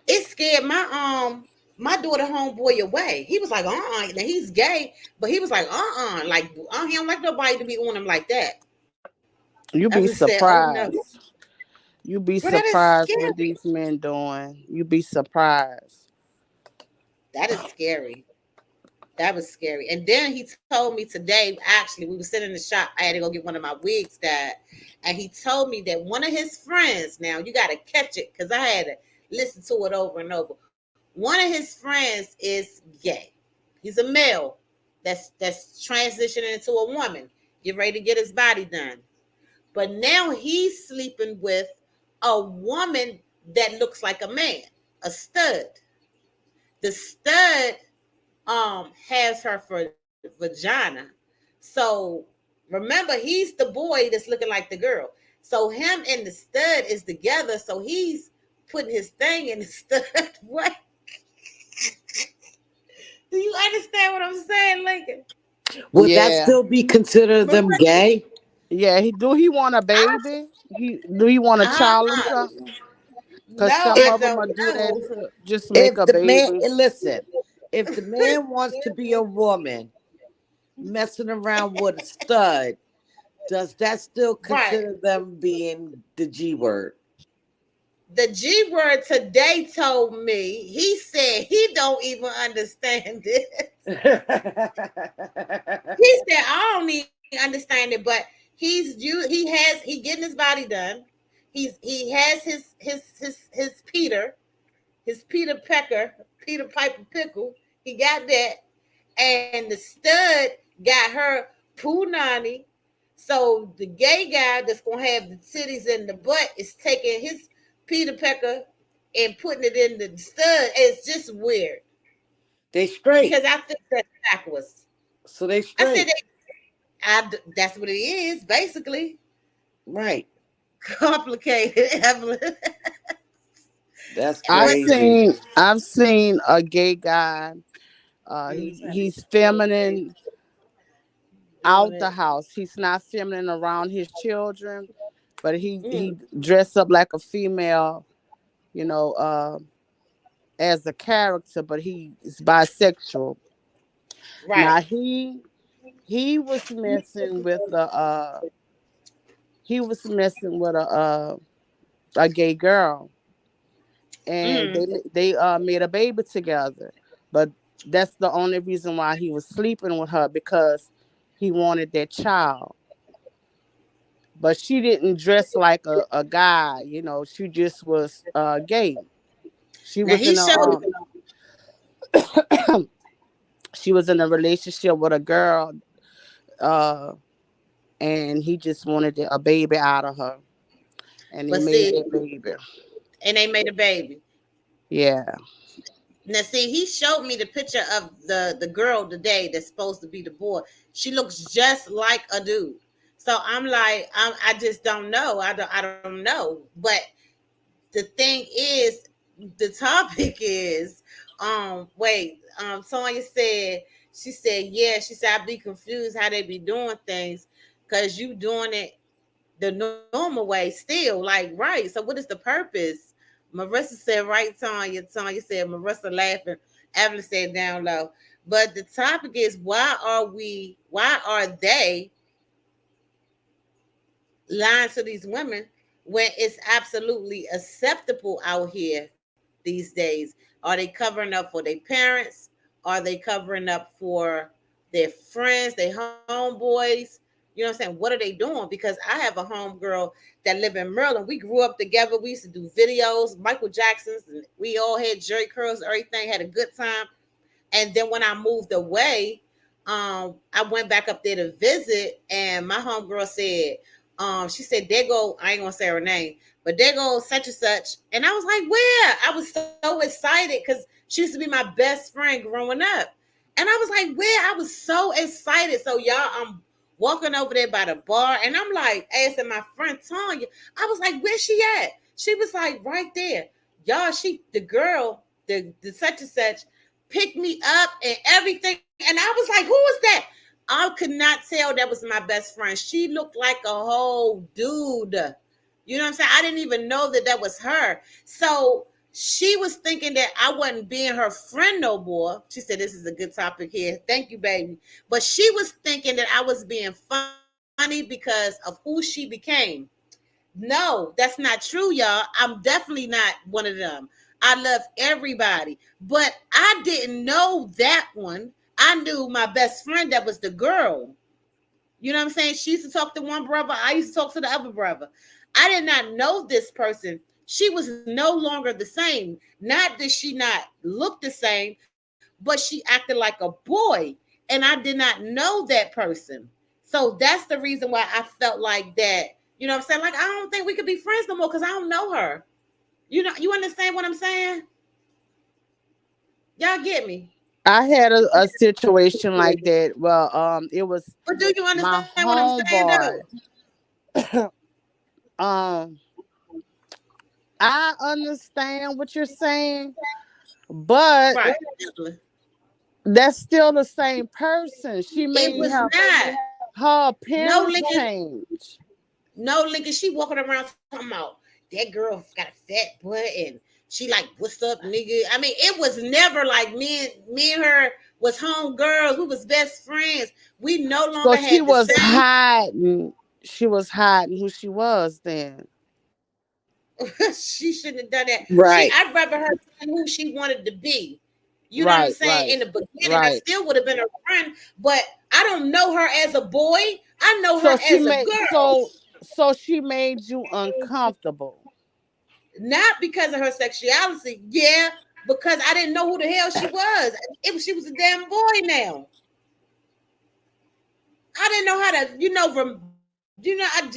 It scared my daughter homeboy away. He was like, now he's gay, but he was like, like he don't like nobody to be on him like that. You I be just said, surprised. no. You be But that is surprised what scary. these men doing. You be surprised. That is scary. That was scary. And then he told me today, actually, we were sitting in the shop. I had to go get one of my wigs dyed. And he told me that one of his friends, now you got to catch it because I had to listen to it over and over. One of his friends is gay. He's a male that's transitioning into a woman, get ready to get his body done. But now he's sleeping with a woman that looks like a man, a stud. The stud has her for vagina. So remember, he's the boy that's looking like the girl. So him and the stud is together. So he's putting his thing in the stud. What? Do you understand what I'm saying, Lincoln? Would that still be considered them gay? Yeah, he want a baby? Do he want a child or something? Because some of them will do that to just make a baby. Listen, if the man wants to be a woman messing around with a stud, does that still consider them being the G word? The G word today told me, he said he don't even understand it. He said, I don't even understand it, but he getting his body done. He has his Peter Pecker, Peter Piper Pickle. He got that. And the stud got her Punani. So the gay guy that's gonna have the titties and the butt is taking his Peter Pecker and putting it in the stud. It's just weird. They straight. Because I think that's backwards. So they straight. I said that's what it is, basically. Right. Complicated, Evelyn. That's crazy. I've seen a gay guy. He's feminine out the house. He's not feminine around his children, but he dressed up like a female, as a character, but he is bisexual. Right. Now he was messing with a gay girl, and they made a baby together. But that's the only reason why he was sleeping with her, because he wanted that child. but she didn't dress like a guy. You know, she just was gay. She Now was he in a showed she was in a relationship with a girl, uh, and he just wanted a baby out of her, and he but made see, that baby. and they made a baby. Yeah. Now, see, he showed me the picture of the girl today that's supposed to be the boy. She looks just like a dude. So I'm like, I just don't know. I don't know. But the thing is, the topic is, Sonya said, she said, yeah, she said, I'd be confused how they be doing things because you doing it the normal way still. Like, right. So what is the purpose? Marissa said, right, Tanya. Tanya said, Marissa laughing. Evelyn said down low. But the topic is, why are they lying to these women when it's absolutely acceptable out here these days? Are they covering up for their parents? Are they covering up for their friends, their homeboys? You know what I'm saying? What are they doing? Because I have a homegirl that live in Maryland. We grew up together. We used to do videos, Michael Jackson's, and we all had jerry curls, everything, had a good time. And then when I moved away, I went back up there to visit, and my homegirl said, she said, there go, I ain't gonna say her name, but there goes such and such. And I was like, where? I was so excited because she used to be my best friend growing up. And I was like, where? I was so excited. So y'all, I'm walking over there by the bar, and I'm like asking my friend Tanya, I was like, where's she at? She was like, right there. Y'all, the girl, the such and such, picked me up and everything. And I was like, who was that? I could not tell that was my best friend. She looked like a whole dude. You know what I'm saying? I didn't even know that was her. So she was thinking that I wasn't being her friend no more. She said, this is a good topic here. Thank you, baby. But she was thinking that I was being funny because of who she became. No, that's not true, y'all. I'm definitely not one of them. I love everybody, but I didn't know that one. I knew my best friend that was the girl. You know what I'm saying? She used to talk to one brother. I used to talk to the other brother. I did not know this person. She was no longer the same. Not that she not look the same, but she acted like a boy. And I did not know that person. So that's the reason why I felt like that. You know what I'm saying? Like, I don't think we could be friends no more because I don't know her. You know, you understand what I'm saying? Y'all get me? I had a situation like that. Well, it was But do you my understand what I'm saying, homeboy. I understand what you're saying, but Right. that's still the same person. She may It was have not. her No, appearance Lincoln. change. No, Lincoln. She walking around talking about that girl got a fat butt and she like, what's up, nigga? I mean, it was never like me and her was home girls. We was best friends. We no So longer she had the was same. hiding. She was hiding who she was then. She shouldn't have done that. Right. I'd rather her tell who she wanted to be. You know what I'm Right, saying? right, In the beginning, I right. still would have been a friend, but I don't know her as a boy. I know her So she as a made girl. so she made you uncomfortable. Not because of her sexuality, yeah, because I didn't know who the hell she was. She was a damn boy now. I didn't know how to,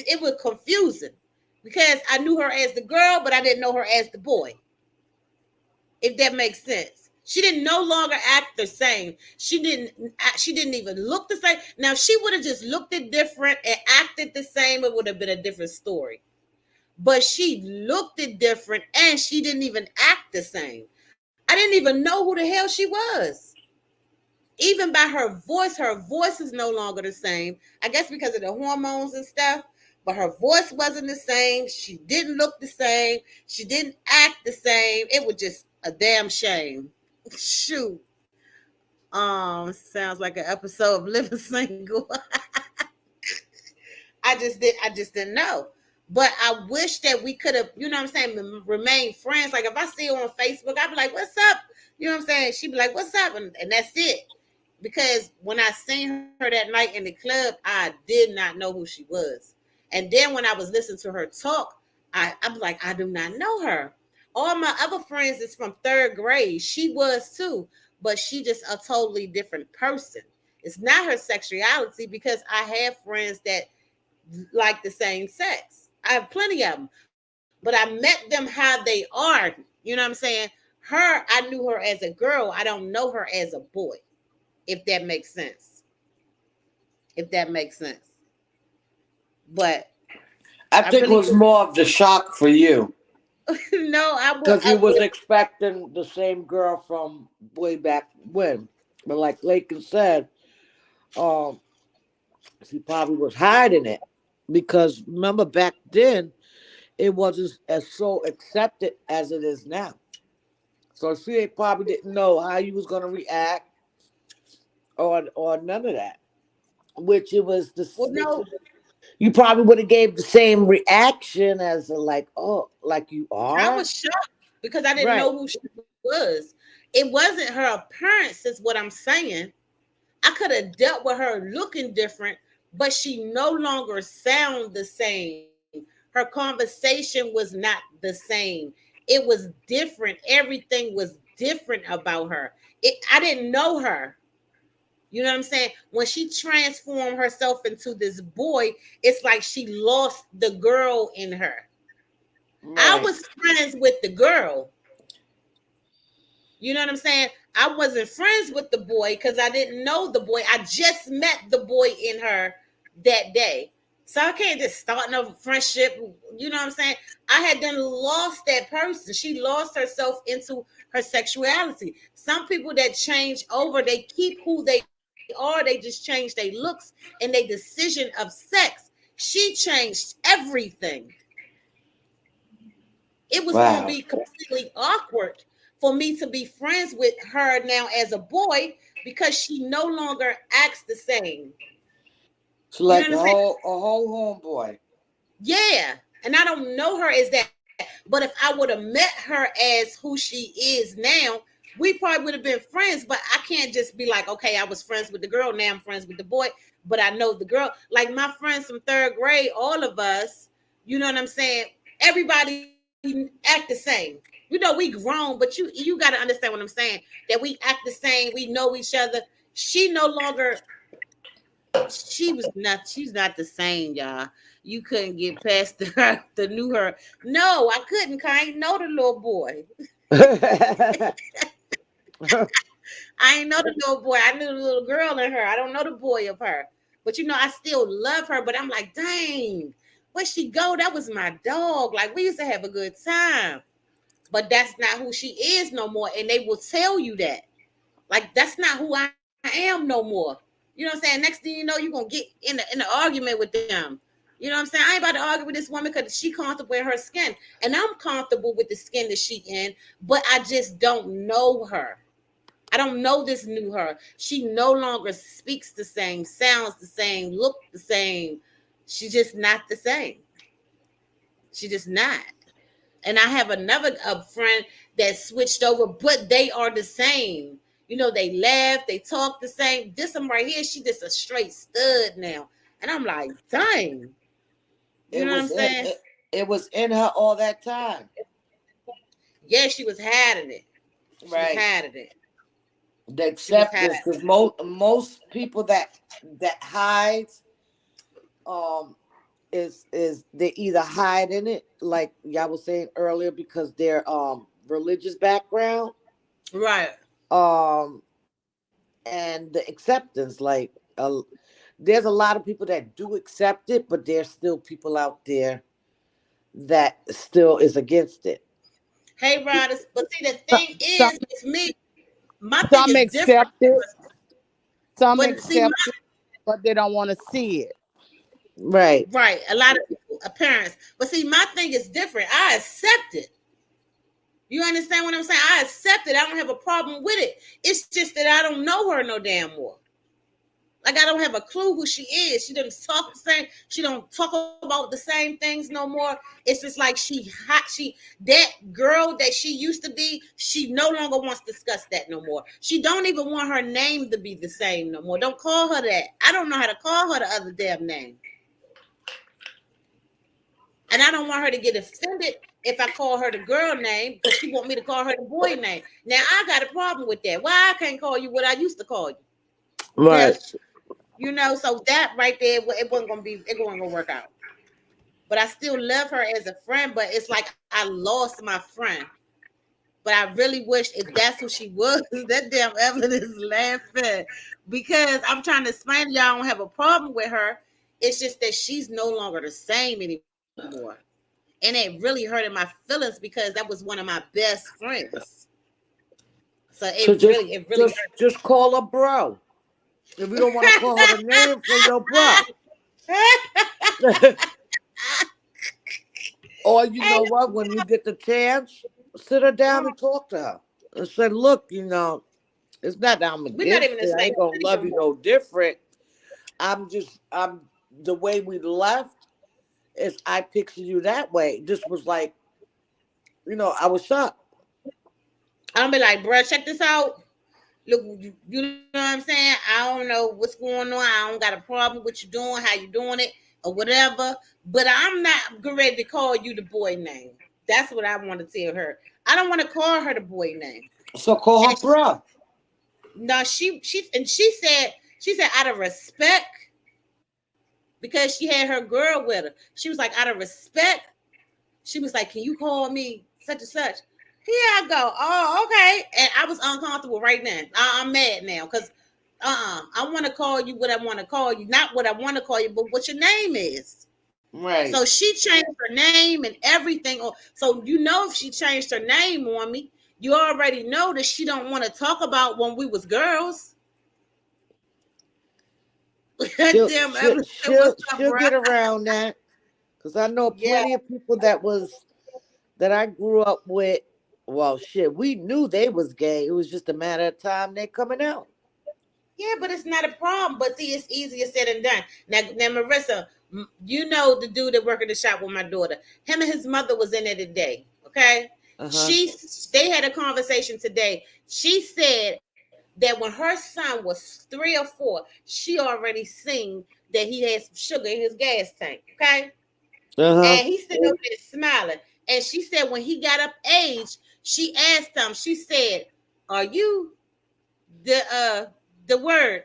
it was confusing because I knew her as the girl, but I didn't know her as the boy. If that makes sense. She didn't no longer act the same. She didn't even look the same. Now, if she would have just looked it different and acted the same, it would have been a different story. But she looked it different and she didn't even act the same. I didn't even know who the hell she was. Even by her voice is no longer the same. I guess because of the hormones and stuff, but her voice wasn't the same. She didn't look the same. She didn't act the same. It was just a damn shame. Shoot. Sounds like an episode of Living Single. I just didn't know. But I wish that we could have, you know what I'm saying, remained friends. Like if I see her on Facebook, I'd be like, what's up? You know what I'm saying? She'd be like, what's up? And that's it. Because when I seen her that night in the club, I did not know who she was. And then when I was listening to her talk, I'm like, I do not know her. All my other friends is from 3rd grade. She was too, but she just a totally different person. It's not her sexuality, because I have friends that like the same sex. I have plenty of them, but I met them how they are. You know what I'm saying? Her, I knew her as a girl. I don't know her as a boy, if that makes sense. If that makes sense. But I think really it was more of the shock for you. no, Because you was expecting the same girl from way back when. But like Lakin said, she probably was hiding it. Because remember back then, it wasn't as so accepted as it is now. So she probably didn't know how you was gonna react or none of that. Which it was the no, you probably would have gave the same reaction as like, oh, like you are. I was shocked because I didn't know who she was. It wasn't her appearance, is what I'm saying. I could have dealt with her looking different, but she no longer sound the same. Her conversation was not the same. It was different. Everything was different about her. I didn't know her. You know what I'm saying? When she transformed herself into this boy, it's like she lost the girl in her. Right. I was friends with the girl. You know what I'm saying? I wasn't friends with the boy because I didn't know the boy. I just met the boy in her that day. So I can't just start no friendship. You know what I'm saying? I had then lost that person. She lost herself into her sexuality. Some people that change over, they keep who they are. They just change their looks and their decision of sex. She changed everything. It was going to be completely awkward for me to be friends with her now as a boy because she no longer acts the same. It's like a whole homeboy. Yeah. And I don't know her as that. But if I would have met her as who she is now, we probably would have been friends. But I can't just be like, okay, I was friends with the girl. Now I'm friends with the boy. But I know the girl. Like my friends from 3rd grade, all of us, you know what I'm saying? Everybody act the same. You know, we grown, but you got to understand what I'm saying. That we act the same. We know each other. She no longer... she's not the same, y'all. You couldn't get past the new her. No, I couldn't. I ain't know the little boy. I ain't know the little boy. I knew the little girl in her. I don't know the boy of her. But you know, I still love her. But I'm like, dang, where'd she go? That was my dog. Like, we used to have a good time. But that's not who she is no more. And they will tell you that. Like, that's not who I am no more. You know what I'm saying? Next thing you know, you're going to get in an argument with them. You know what I'm saying? I ain't about to argue with this woman because she comfortable in her skin. And I'm comfortable with the skin that she in, but I just don't know her. I don't know this new her. She no longer speaks the same, sounds the same, look the same. She's just not the same. She just not. And I have another friend that switched over, but they are the same. You know, they laugh, they talk the same. This one right here, she just a straight stud now. And I'm like, dang. You know what I'm saying? It was in her all that time. Yeah, she was hiding it. She was hiding it. The acceptance, because most people that hides, is they either hide in it, like y'all was saying earlier, because their religious background, right? And the acceptance, like there's a lot of people that do accept it, but there's still people out there that still is against it. Hey, Riders, but see, the thing is, it's me. My thing is different. Some accept it, but they don't want to see it. Right. Right. A lot of people, parents. But see, my thing is different. I accept it. You understand what I'm saying? I accept it. I don't have a problem with it. It's just that I don't know her no damn more. Like, I don't have a clue who she is. She doesn't talk the same. She don't talk about the same things no more. It's just like that girl that she used to be, she no longer wants to discuss that no more. She don't even want her name to be the same no more. Don't call her that. I don't know how to call her the other damn name. And I don't want her to get offended if I call her the girl name because she want me to call her the boy name. Now I got a problem with that. Why I can't call you what I used to call you? Right. You know, so that right there, it wasn't gonna work out. But I still love her as a friend, but it's like I lost my friend. But I really wish if that's who she was, that damn Evelyn is laughing because I'm trying to explain to y'all I don't have a problem with her. It's just that she's no longer the same anymore. And it really hurted my feelings because that was one of my best friends. So it really just call her bro. If you don't want to call her the name for your bro. Or you know what? When you get the chance, sit her down and talk to her and say, "Look, you know, it's not that I'm against it. I ain't gonna love you no different. I'm the way we left is I picture you that way. This was like, you know, I was shocked. I'll be like, bruh, check this out. Look, you know what I'm saying? I don't know what's going on. I don't got a problem with you doing, how you doing it, or whatever. But I'm not ready to call you the boy name. That's what I want to tell her. I don't want to call her the boy name. So call her bruh. No, she said out of respect, because she had her girl with her. She was like, out of respect, she was like, can you call me such and such? Here I go. Oh, okay. And I was uncomfortable right now. I'm mad now because I want to call you what I want to call you, not what I want to call you, but what your name is. Right. So she changed her name and everything. So you know, if she changed her name on me, you already know that she don't want to talk about when we was girls. She'll get around that because I know plenty of people that I grew up with. Well, shit, we knew they was gay. It was just a matter of time they coming out. Yeah, but it's not a problem. But see, it's easier said than done. Now, Marissa, you know the dude that worked in the shop with my daughter. Him and his mother was in there today. Okay, they had a conversation today. She said that when her son was 3 or 4, she already seen that he had some sugar in his gas tank. Okay, and he's sitting over there smiling. And she said when he got up age, she asked him. She said, "Are you the word?"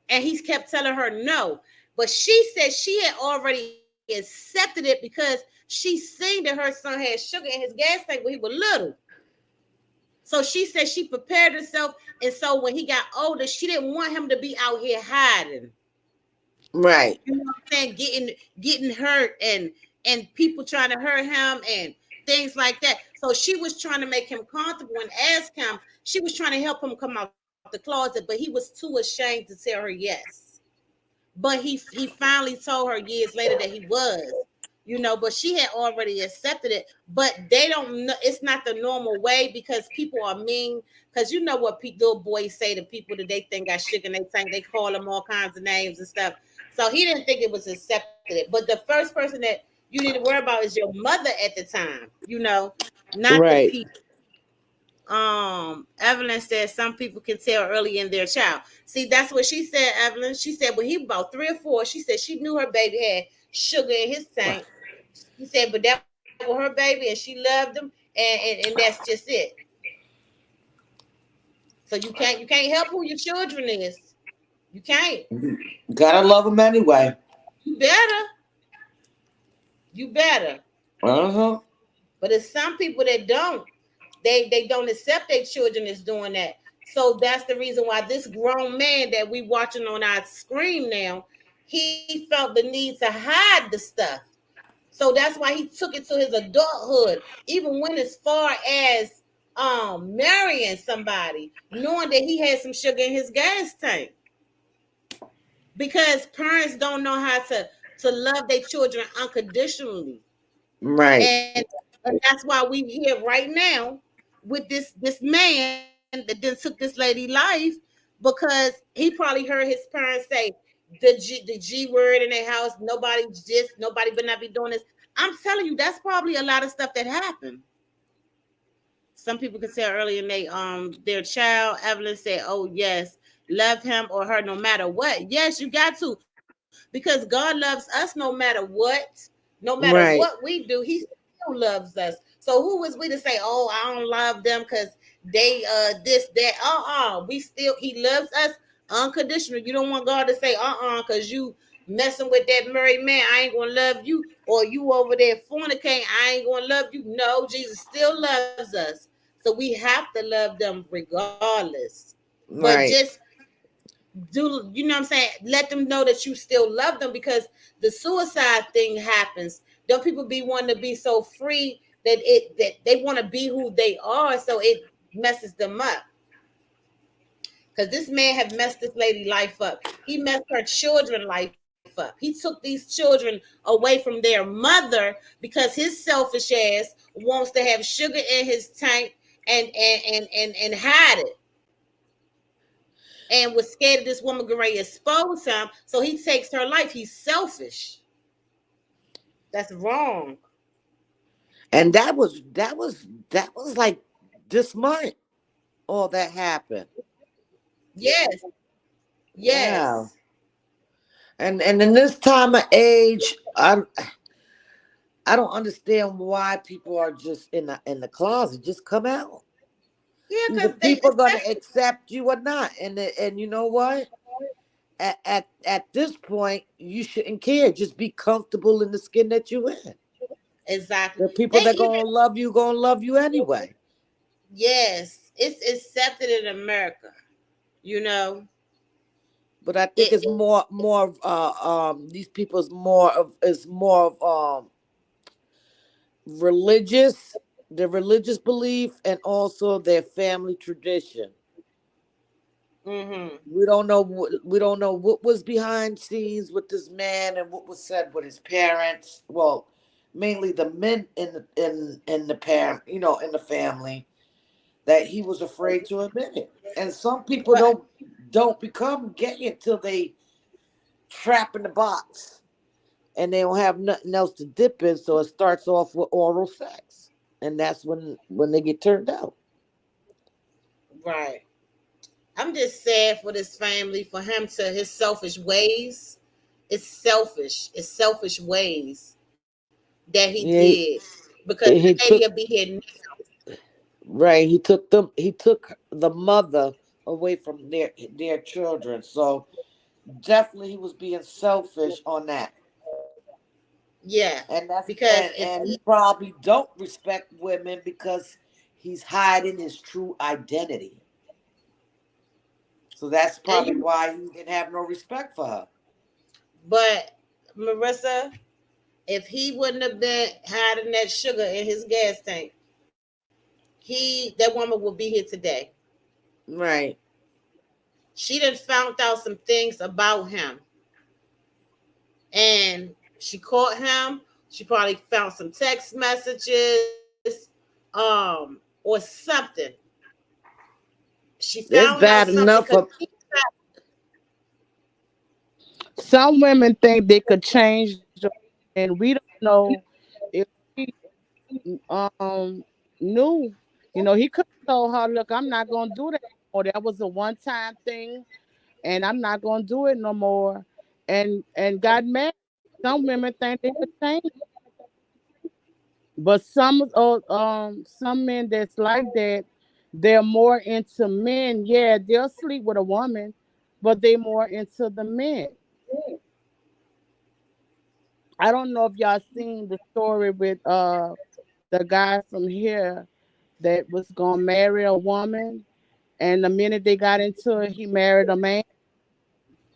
And he kept telling her no. But she said she had already accepted it because she seen that her son had sugar in his gas tank when he was little. So she said she prepared herself. And so when he got older, she didn't want him to be out here hiding. Right. You know what I'm saying? Getting hurt and people trying to hurt him and things like that. So she was trying to make him comfortable and ask him. She was trying to help him come out the closet, but he was too ashamed to tell her yes. But he finally told her years later that he was, you know, but she had already accepted it. But they don't know, it's not the normal way because people are mean. Because you know what little boys say to people that they think got sugar in their tank, they call them all kinds of names and stuff. So he didn't think it was accepted. But the first person that you need to worry about is your mother at the time, you know, not the people. Evelyn said some people can tell early in their child. See, that's what she said, Evelyn. She said when he was about 3 or 4, she said she knew her baby had sugar in his tank. She said, but that was her baby and she loved him, and that's just it. So you can't help who your children is. You can't. You gotta love them anyway. You better. But it's some people that don't. They don't accept their children as doing that. So that's the reason why this grown man that we watching on our screen now, he felt the need to hide the stuff. So that's why he took it to his adulthood, even when as far as marrying somebody, knowing that he had some sugar in his gas tank. Because parents don't know how to love their children unconditionally. Right. And that's why we here right now with this man that then took this lady life, because he probably heard his parents say the G word in their house. Nobody better not be doing this. I'm telling you, that's probably a lot of stuff that happened. Some people can tell early in their child. Evelyn said, "Oh yes, love him or her no matter what." Yes, you got to, because God loves us no matter what. No matter Right. what we do, he still loves us. So who is we to say, oh, I don't love them because they this, that? He loves us unconditional. You don't want God to say, because you messing with that married man, I ain't gonna love you, or you over there fornicating, I ain't gonna love you. No, Jesus still loves us. So we have to love them regardless. But Right. just do, you know what I'm saying? Let them know that you still love them, because the suicide thing happens. Don't people be wanting to be so free that they want to be who they are, so it messes them up. Because this man have messed this lady life up. He messed her children life up. He took these children away from their mother because his selfish ass wants to have sugar in his tank and hide it. And was scared of this woman going to expose him, so he takes her life. He's selfish. That's wrong. And that was like this month. All that happened. Yes. Yes. Wow. And in this time of age, I don't understand why people are just in the closet. Just come out. Yeah, Either because people gonna accept you or not. And you know what? At this point, you shouldn't care. Just be comfortable in the skin that you're in. exactly. The people They that even, gonna love you anyway. yes, it's accepted in America. You know, But I think it's more these people is more of religious, their religious belief, and also their family tradition. mm-hmm. We don't know what was behind scenes with this man and what was said with his parents. Well, mainly the men in the parent, in the family, that he was afraid to admit it. And some people But don't become gay until they trap in the box and they don't have nothing else to dip in, so it starts off with oral sex, and that's when they get turned out. right. I'm just sad for this family, for him to his selfish ways. It's selfish. It's selfish ways that he Yeah, did, because he the lady took will be here. right. He took the mother away from their children. So definitely he was being selfish on that. Yeah, And that's because if and he probably don't respect women because he's hiding his true identity. So that's and probably you, why he didn't have no respect for her. but Marissa, if he wouldn't have been hiding that sugar in his gas tank, that woman would be here today. Right. She done found out some things about him, and she caught him. She probably found some text messages, or something. She It's found out bad something enough because for Some women think they could change, and we don't know if he knew. He could have told her, "Look, I'm not gonna do that anymore. That was a one-time thing, and I'm not gonna do it no more." And got mad. Some women think they could change, but some men that's like that, they're more into men. Yeah, they'll sleep with a woman, but they more into the men. I don't know if y'all seen the story with the guy from here that was gonna marry a woman, and the minute they got into it, he married a man.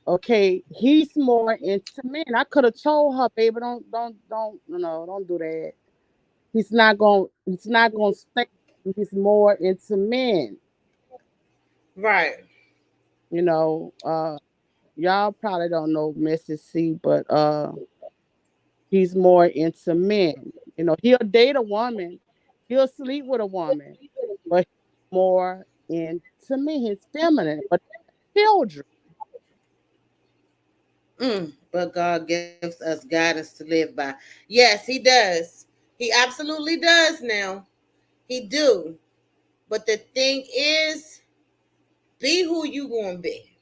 Okay, he's more into men. I could have told her, baby, don't, don't do that. He's not gonna stay. He's more into men. right. You know, y'all probably don't know Mrs. C, but he's more into men. He'll date a woman, he'll sleep with a woman, but he's more into men. He's feminine, but children. But God gives us guidance to live by. Yes, he does. He absolutely does now. He do. But the thing is, be who you gonna be.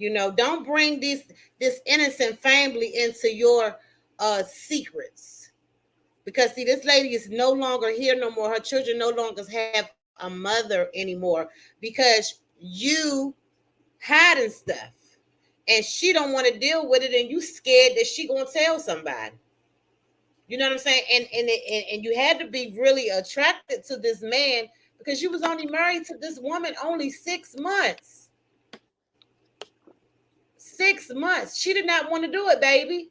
Don't bring this innocent family into your secrets. Because see, this lady is no longer here no more. Her children no longer have a mother anymore because you hiding stuff. And she don't want to deal with it, and you scared that she gonna tell somebody. You know what I'm saying? And you had to be really attracted to this man because you was only married to this woman only 6 months. 6 months. She did not want to do it, baby.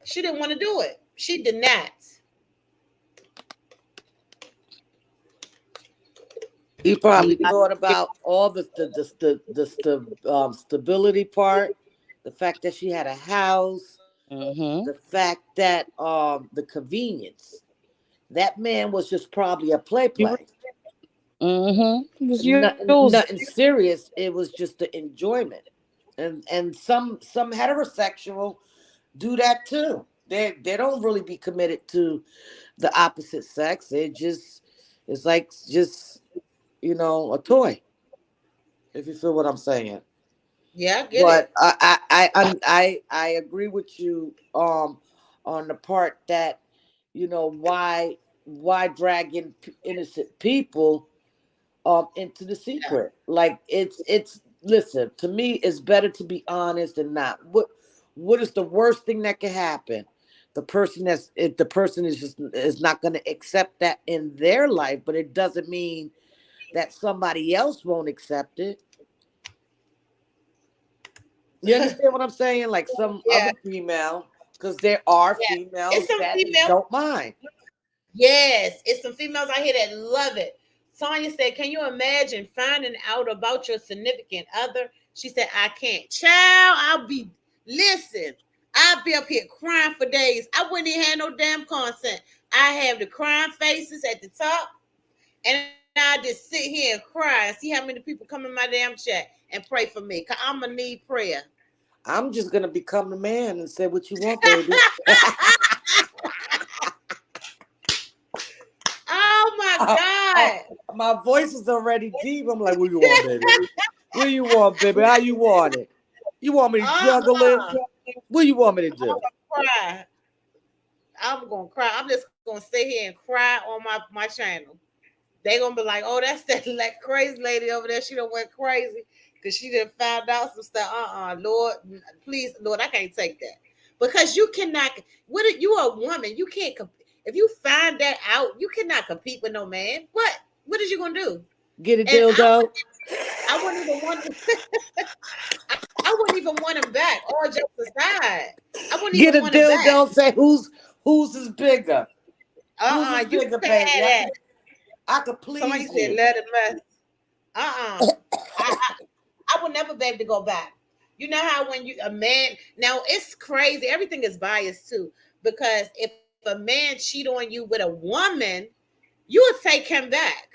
She didn't want to do it. She did not. He probably thought about all the stability part, the fact that she had a house, the fact that the convenience. That man was just probably a play. Nothing serious. It was just the enjoyment, and some heterosexual do that too. They don't really be committed to the opposite sex. It's like just a toy. If you feel what I'm saying. Yeah, I get it. I agree with you on the part that why drag in innocent people into the secret. Like it's listen, to me it's better to be honest than not. What is the worst thing that can happen? The person is not going to accept that in their life, but it doesn't mean that somebody else won't accept it. You understand what I'm saying? Like some other female, because there are females that don't mind. Yes, it's some females out here that love it. Sonya said, can you imagine finding out about your significant other? She said, I can't. Child, I'll be up here crying for days. I wouldn't even have no damn consent. I have the crying faces at the top, and I just sit here and cry and see how many people come in my damn chat and pray for me, because I'm going to need prayer. I'm just going to become the man and say what you want, baby. Oh, my God. My voice is already deep. I'm like, what you want, baby? What you want, baby? How you want it? You want me to juggle it? What do you want me to do? I'm going to cry. I'm just going to sit here and cry on my channel. They're going to be like, oh, that's that crazy lady over there. She done went crazy because she done found out some stuff. Lord, please, Lord, I can't take that. Because you cannot, you are a woman. You can't, if you find that out, you cannot compete with no man. What is you going to do? Get a dildo? I wouldn't even want to. I wouldn't even want him back. All jokes aside, I wouldn't get even a want him back. dildo. Say who's is bigger? You bigger, can say that. I could please Somebody you. said let him mess. I would never be able to go back. You know how when a man, now it's crazy. Everything is biased too, because if a man cheat on you with a woman, you would take him back.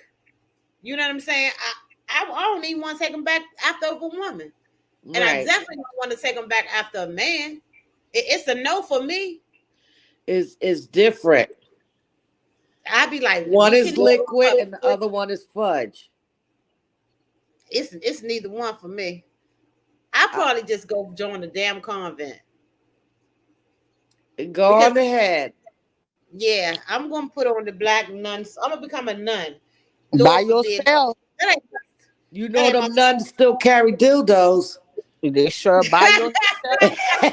You know what I'm saying? I don't even want to take him back after a woman. And I definitely don't want to take him back after a man. It's a no for me. It's different. I'd be like, one is liquid and the other one is fudge. It's neither one for me. I'll probably just go join the damn convent. Go on ahead. Yeah, I'm gonna put on the black nuns. I'm gonna become a nun. By yourself. You know them nuns still carry dildos. They sure by yourself. They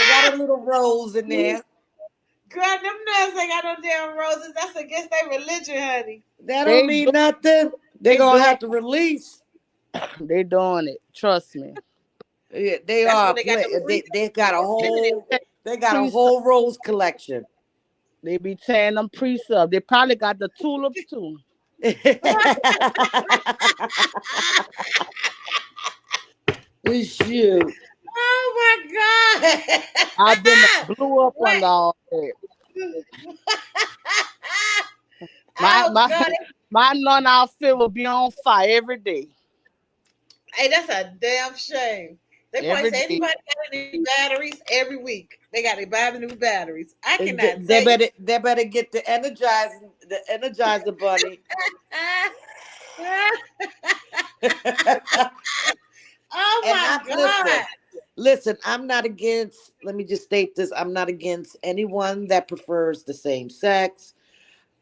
got a little rose in there. Girl, them nuns ain't got no damn roses. That's against their religion, honey. That don't mean nothing. They gonna have to release. They doing it. Trust me. Yeah, they are. They got a whole rose collection. They be tearing them priests up. They probably got the tulips too. Shoot. Oh my God. I've been blew up on all that. My nun outfit will be on fire every day. Hey, that's a damn shame. They probably say anybody got any batteries every week. They got to buy the new batteries. I cannot. They better get the Energizer bunny. Oh my God! Listen, I'm not against, let me just state this, I'm not against anyone that prefers the same sex.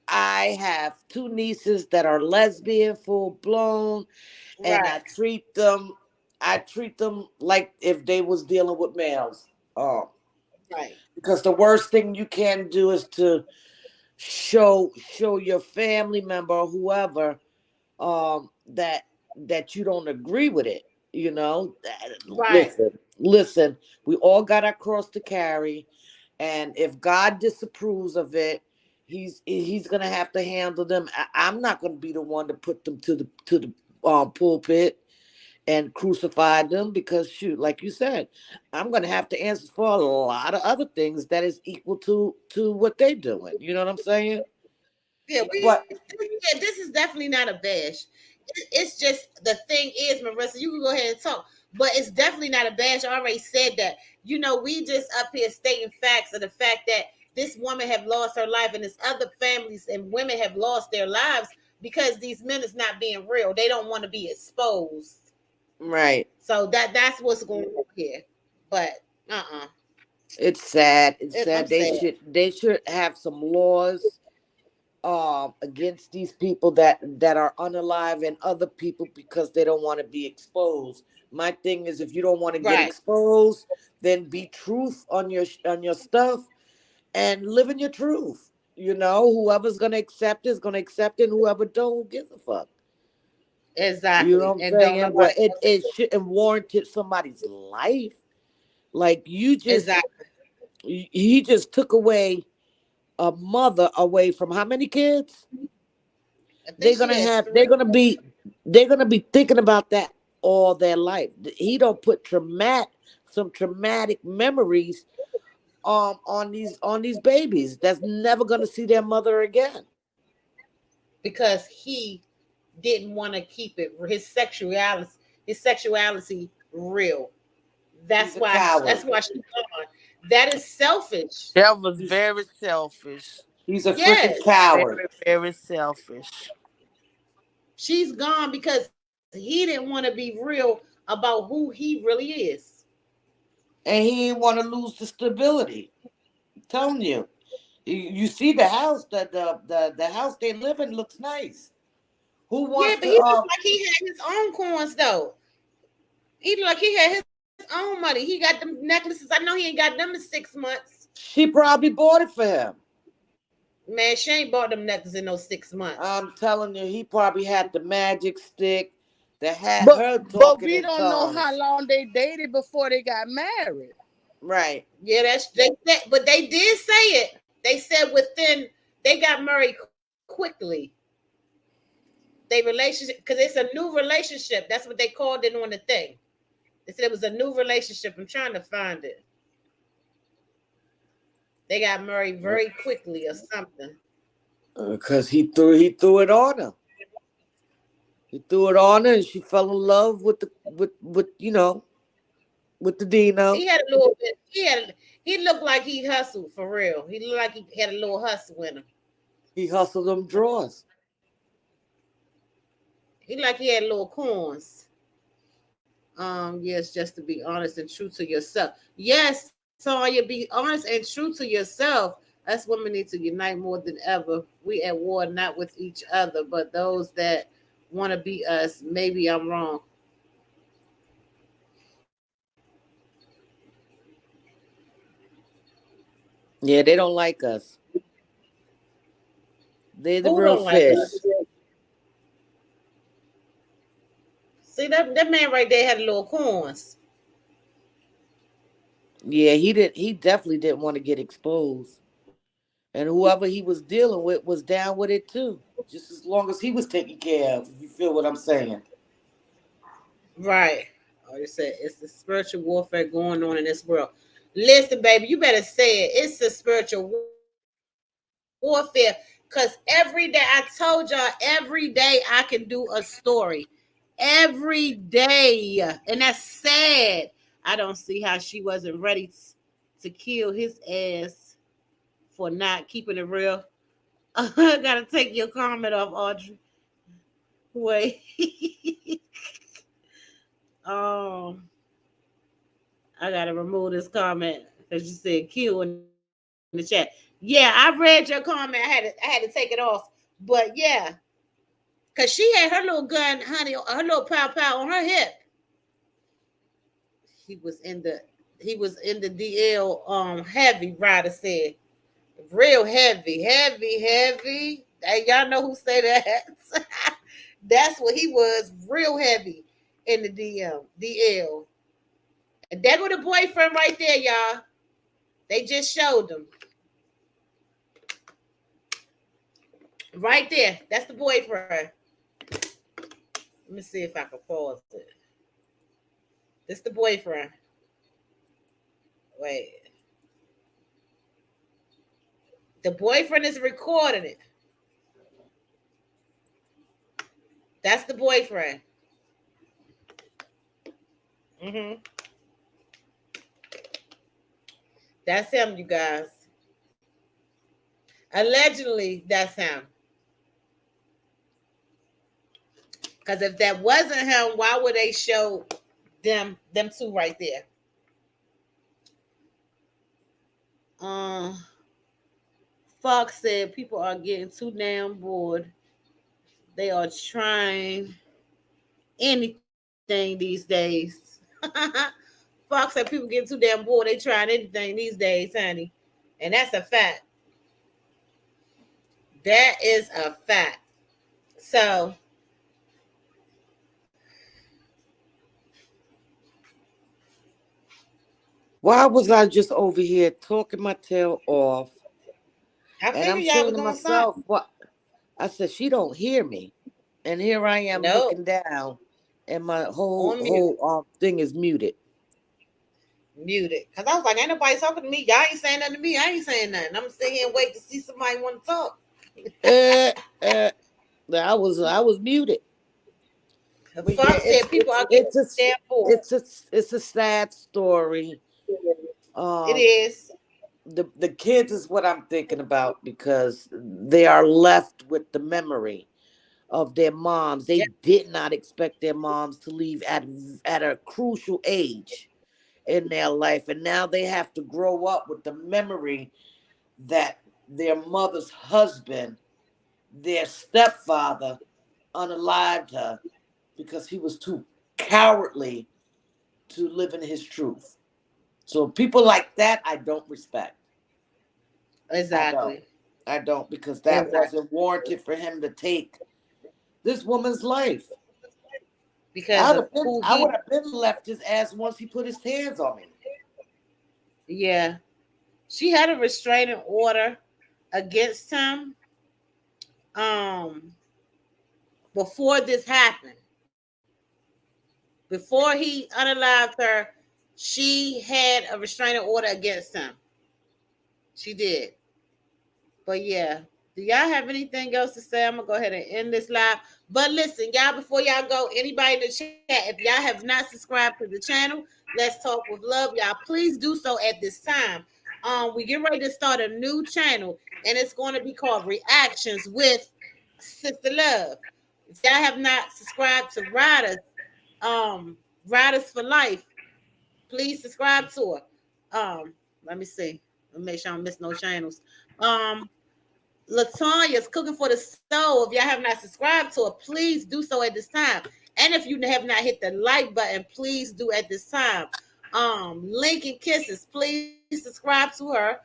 I have two nieces that are lesbian, full blown, and Right, I treat them like if they was dealing with males. Um, right, because the worst thing you can do is to show your family member or whoever that you don't agree with it. You know, right. listen, we all got our cross to carry, and if God disapproves of it, he's gonna have to handle them. I'm not gonna be the one to put them to the pulpit and crucify them, because shoot, like you said, I'm gonna have to answer for a lot of other things that is equal to what they doing. You know what I'm saying? Yeah, But yeah, this is definitely not a bash. It's just the thing is, Marissa, you can go ahead and talk, but it's definitely not a bash. I already said that. You know, we just up here stating facts of the fact that this woman have lost her life, and this other families and women have lost their lives because these men is not being real. They don't want to be exposed. right, So that's what's going on here. But it's sad. It's I'm sad. They sad. should have some laws against these people that are unalive and other people because they don't want to be exposed. My thing is, if you don't want to get Right. exposed, then be truth on your stuff and live in your truth. You know, whoever's gonna accept is gonna accept it, and whoever don't, who gives a fuck. You know Exactly. what I'm And don't saying? nobody But it shouldn't warranted somebody's life. Like exactly. he just took away a mother away from how many kids? I think she has three. They're gonna be thinking about that all their life. He don't put some traumatic memories on these babies that's never gonna see their mother again. Because he didn't want to keep it his sexuality real. He's a coward. That's why she's gone. That is selfish. That was He's very selfish. he's a freaking Yes, coward. Very, very selfish. she's gone because he didn't want to be real about who he really is. And he didn't want to lose the stability. I'm telling you. You see the house, the house they live in looks nice. Who Yeah, wants but to he looked like he had his own coins though. He looked like he had his own money. He got them necklaces. I know he ain't got them in 6 months. she probably bought it for him. Man, she ain't bought them necklaces in those 6 months. I'm telling you, he probably had the magic stick that had But her but talking we in don't know how tongues. long they dated before they got married. Right. Yeah, they said, but they did say it. They said they got married quickly. They relationship, because it's a new relationship. That's what they called it on the thing. They said it was a new relationship. I'm trying to find it. They got married very quickly or something. Because he threw it on her. He threw it on her, and she fell in love with with the Dino. He had a little bit. He looked like he hustled for real. He looked like he had a little hustle in him. He hustled them drawers. He like he had little coins. Yes, just to be honest and true to yourself. Yes, Tanya, be honest and true to yourself. Us women need to unite more than ever. We at war not with each other, but those that want to be us. Maybe I'm wrong. Yeah, they don't like us. They're the Who real don't like fish. us? See that man right there had little coins. Yeah, he definitely didn't want to get exposed. And whoever he was dealing with was down with it too. Just as long as he was taken care of, if you feel what I'm saying. Right. Like I said, it's the spiritual warfare going on in this world. Listen, baby, you better say it. It's the spiritual warfare. Because every day, I told y'all, every day I can do a story. Every day. And that's sad. I don't see how she wasn't ready to kill his ass for not keeping it real. I gotta take your comment off, Audrey. Wait. um I gotta remove this comment because you said Q in the chat. Yeah, I read your comment. I had to take it off. But yeah, because she had her little gun, honey, her little pow pow on her hip. He was in the DL heavy, Ryder said. Real heavy. Hey, y'all know who say that? That's what he was, real heavy in the DL. And that was the boyfriend right there, y'all. They just showed them. Right there. That's the boyfriend. Let me see if I can pause it. This the boyfriend. Wait. The boyfriend is recording it. That's the boyfriend. Mm-hmm. That's him, you guys. Allegedly, that's him. Because if that wasn't him, why would they show them two right there? Fox said people are getting too damn bored. They are trying anything these days. Fox said people getting too damn bored. They trying anything these days, honey. And that's a fact. That is a fact. So why was I just over here talking my tail off? I And I'm figured y'all saying was to doing myself, something. what? I said, she don't hear me. And here I am Nope. looking down, and my On mute. whole thing is muted. Muted. Because I was like, ain't nobody talking to me. Y'all ain't saying nothing to me. I ain't saying nothing. I'm sitting here and wait to see somebody want to talk. I was muted. But Fox yeah, said people are getting damn bored. it's a sad story. It is. The kids is what I'm thinking about, because they are left with the memory of their moms. They did not expect their moms to leave at a crucial age in their life, and now they have to grow up with the memory that their mother's husband, their stepfather, unalived her because he was too cowardly to live in his truth. So people like that, I don't respect. Exactly. I don't, because that wasn't warranted for him to take this woman's life. Because I would have been left his ass once he put his hands on me. Yeah. She had a restraining order against him before this happened. Before he unalived her, she had a restraining order against him. She did. But yeah, do y'all have anything else to say? I'm gonna go ahead and end this live. But listen, y'all, before y'all go, anybody in the chat, if y'all have not subscribed to the channel, Let's Talk with Love, y'all please do so at this time. We get ready to start a new channel, and it's going to be called Reactions with Sister Love. If y'all have not subscribed to Riders for Life, please subscribe to her. Let me see. Let me make sure I don't miss no channels. Latanya's Cooking for the Soul. If y'all have not subscribed to her, please do so at this time. And if you have not hit the like button, please do at this time. Lincoln Kisses, please subscribe to her.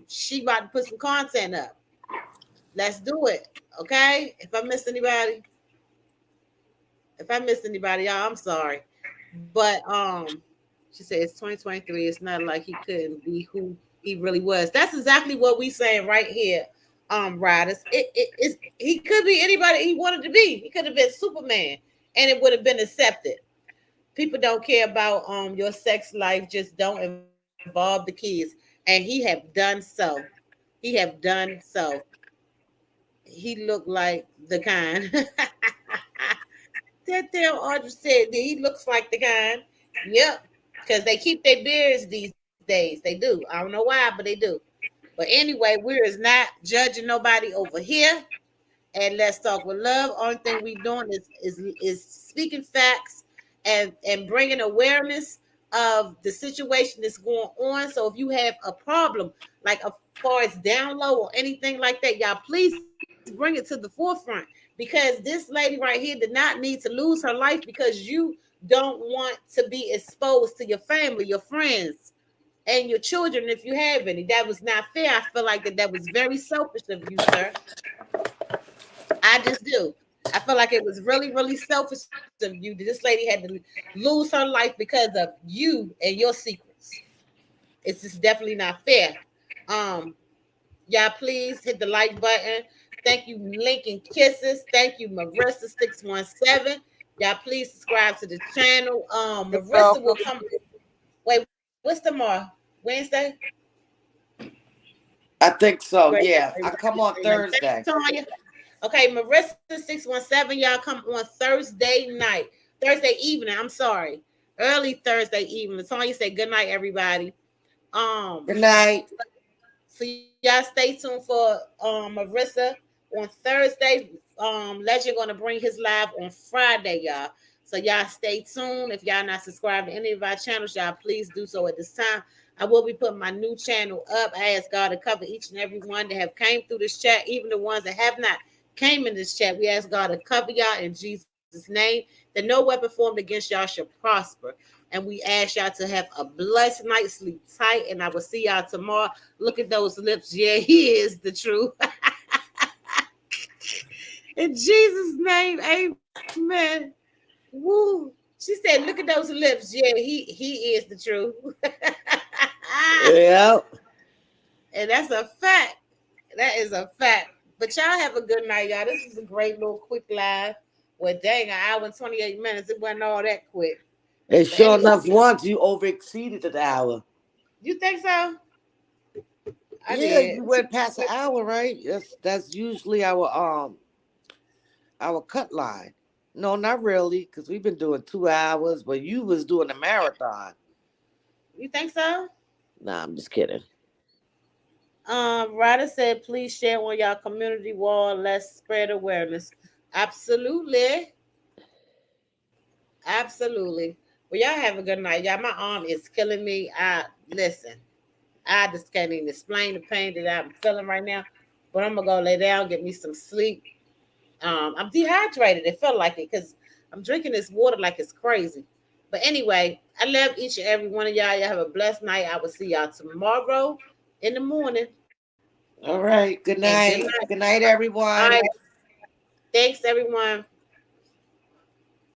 She about to put some content up. Let's do it. Okay. If I missed anybody, y'all, I'm sorry. But she said it's 2023. It's not like he couldn't be who he really was. That's exactly what we saying right here. Riders. He could be anybody he wanted to be. He could have been Superman, and it would have been accepted. People don't care about your sex life. Just don't involve the kids, and he have done so. He looked like the kind. That damn Audrey said that he looks like the kind. Yep, because they keep their beards these days. They do. I don't know why, but they do. But anyway, we're not judging nobody over here. And Let's Talk with Love. Only thing we're doing is speaking facts and bringing awareness of the situation that's going on. So if you have a problem, like as far as download or anything like that, y'all please bring it to the forefront, because this lady right here did not need to lose her life because you don't want to be exposed to your family, your friends, and your children if you have any. That was not fair. I feel like that was very selfish of you, sir. I just do. I feel like it was really, really selfish of you. This lady had to lose her life because of you and your secrets. It's just definitely not fair. Y'all please hit the like button. Thank you, Lincoln Kisses. Thank you, Marissa617. Y'all please subscribe to the channel. Marissa will come. Wait, what's tomorrow? Wednesday? I think so. Great. Yeah, I come on Thursday. Okay, Marissa617, y'all come on Thursday evening. I'm sorry, early Thursday evening. Tanya said good night, everybody. Good night. So y'all stay tuned for Marissa on Thursday. Legend gonna bring his live on Friday, y'all. So y'all stay tuned. If y'all not subscribed to any of our channels, y'all please do so at this time. I will be putting my new channel up. I ask God to cover each and every one that have came through this chat, even the ones that have not came in this chat. We ask God to cover y'all in Jesus' name, that no weapon formed against y'all shall prosper. And we ask y'all to have a blessed night, sleep tight, and I will see y'all tomorrow. Look at those lips. Yeah, he is the truth. In Jesus' name, amen. Woo. She said, look at those lips. Yeah, he is the truth. Yeah. And that's a fact. That is a fact. But y'all have a good night, y'all. This is a great little quick live. Well, dang, an hour and 28 minutes. It wasn't all that quick. And sure enough, once you over exceeded the hour. You think so? I Yeah, did. you went past an hour, right? That's usually our cut line. No, not really, because we've been doing 2 hours, but you was doing a marathon. You think so? Nah, I'm just kidding. Ryder said, please share on y'all community wall. Let's spread awareness. Absolutely. Absolutely. Well, y'all have a good night. Y'all, my arm is killing me. Listen, I just can't even explain the pain that I'm feeling right now. But I'm gonna go lay down, get me some sleep. I'm dehydrated. It felt like it because I'm drinking this water like it's crazy. But anyway, I love each and every one of y'all. Y'all have a blessed night. I will see y'all tomorrow in the morning. All right. Good night. Good night, everyone. All right. Thanks, everyone.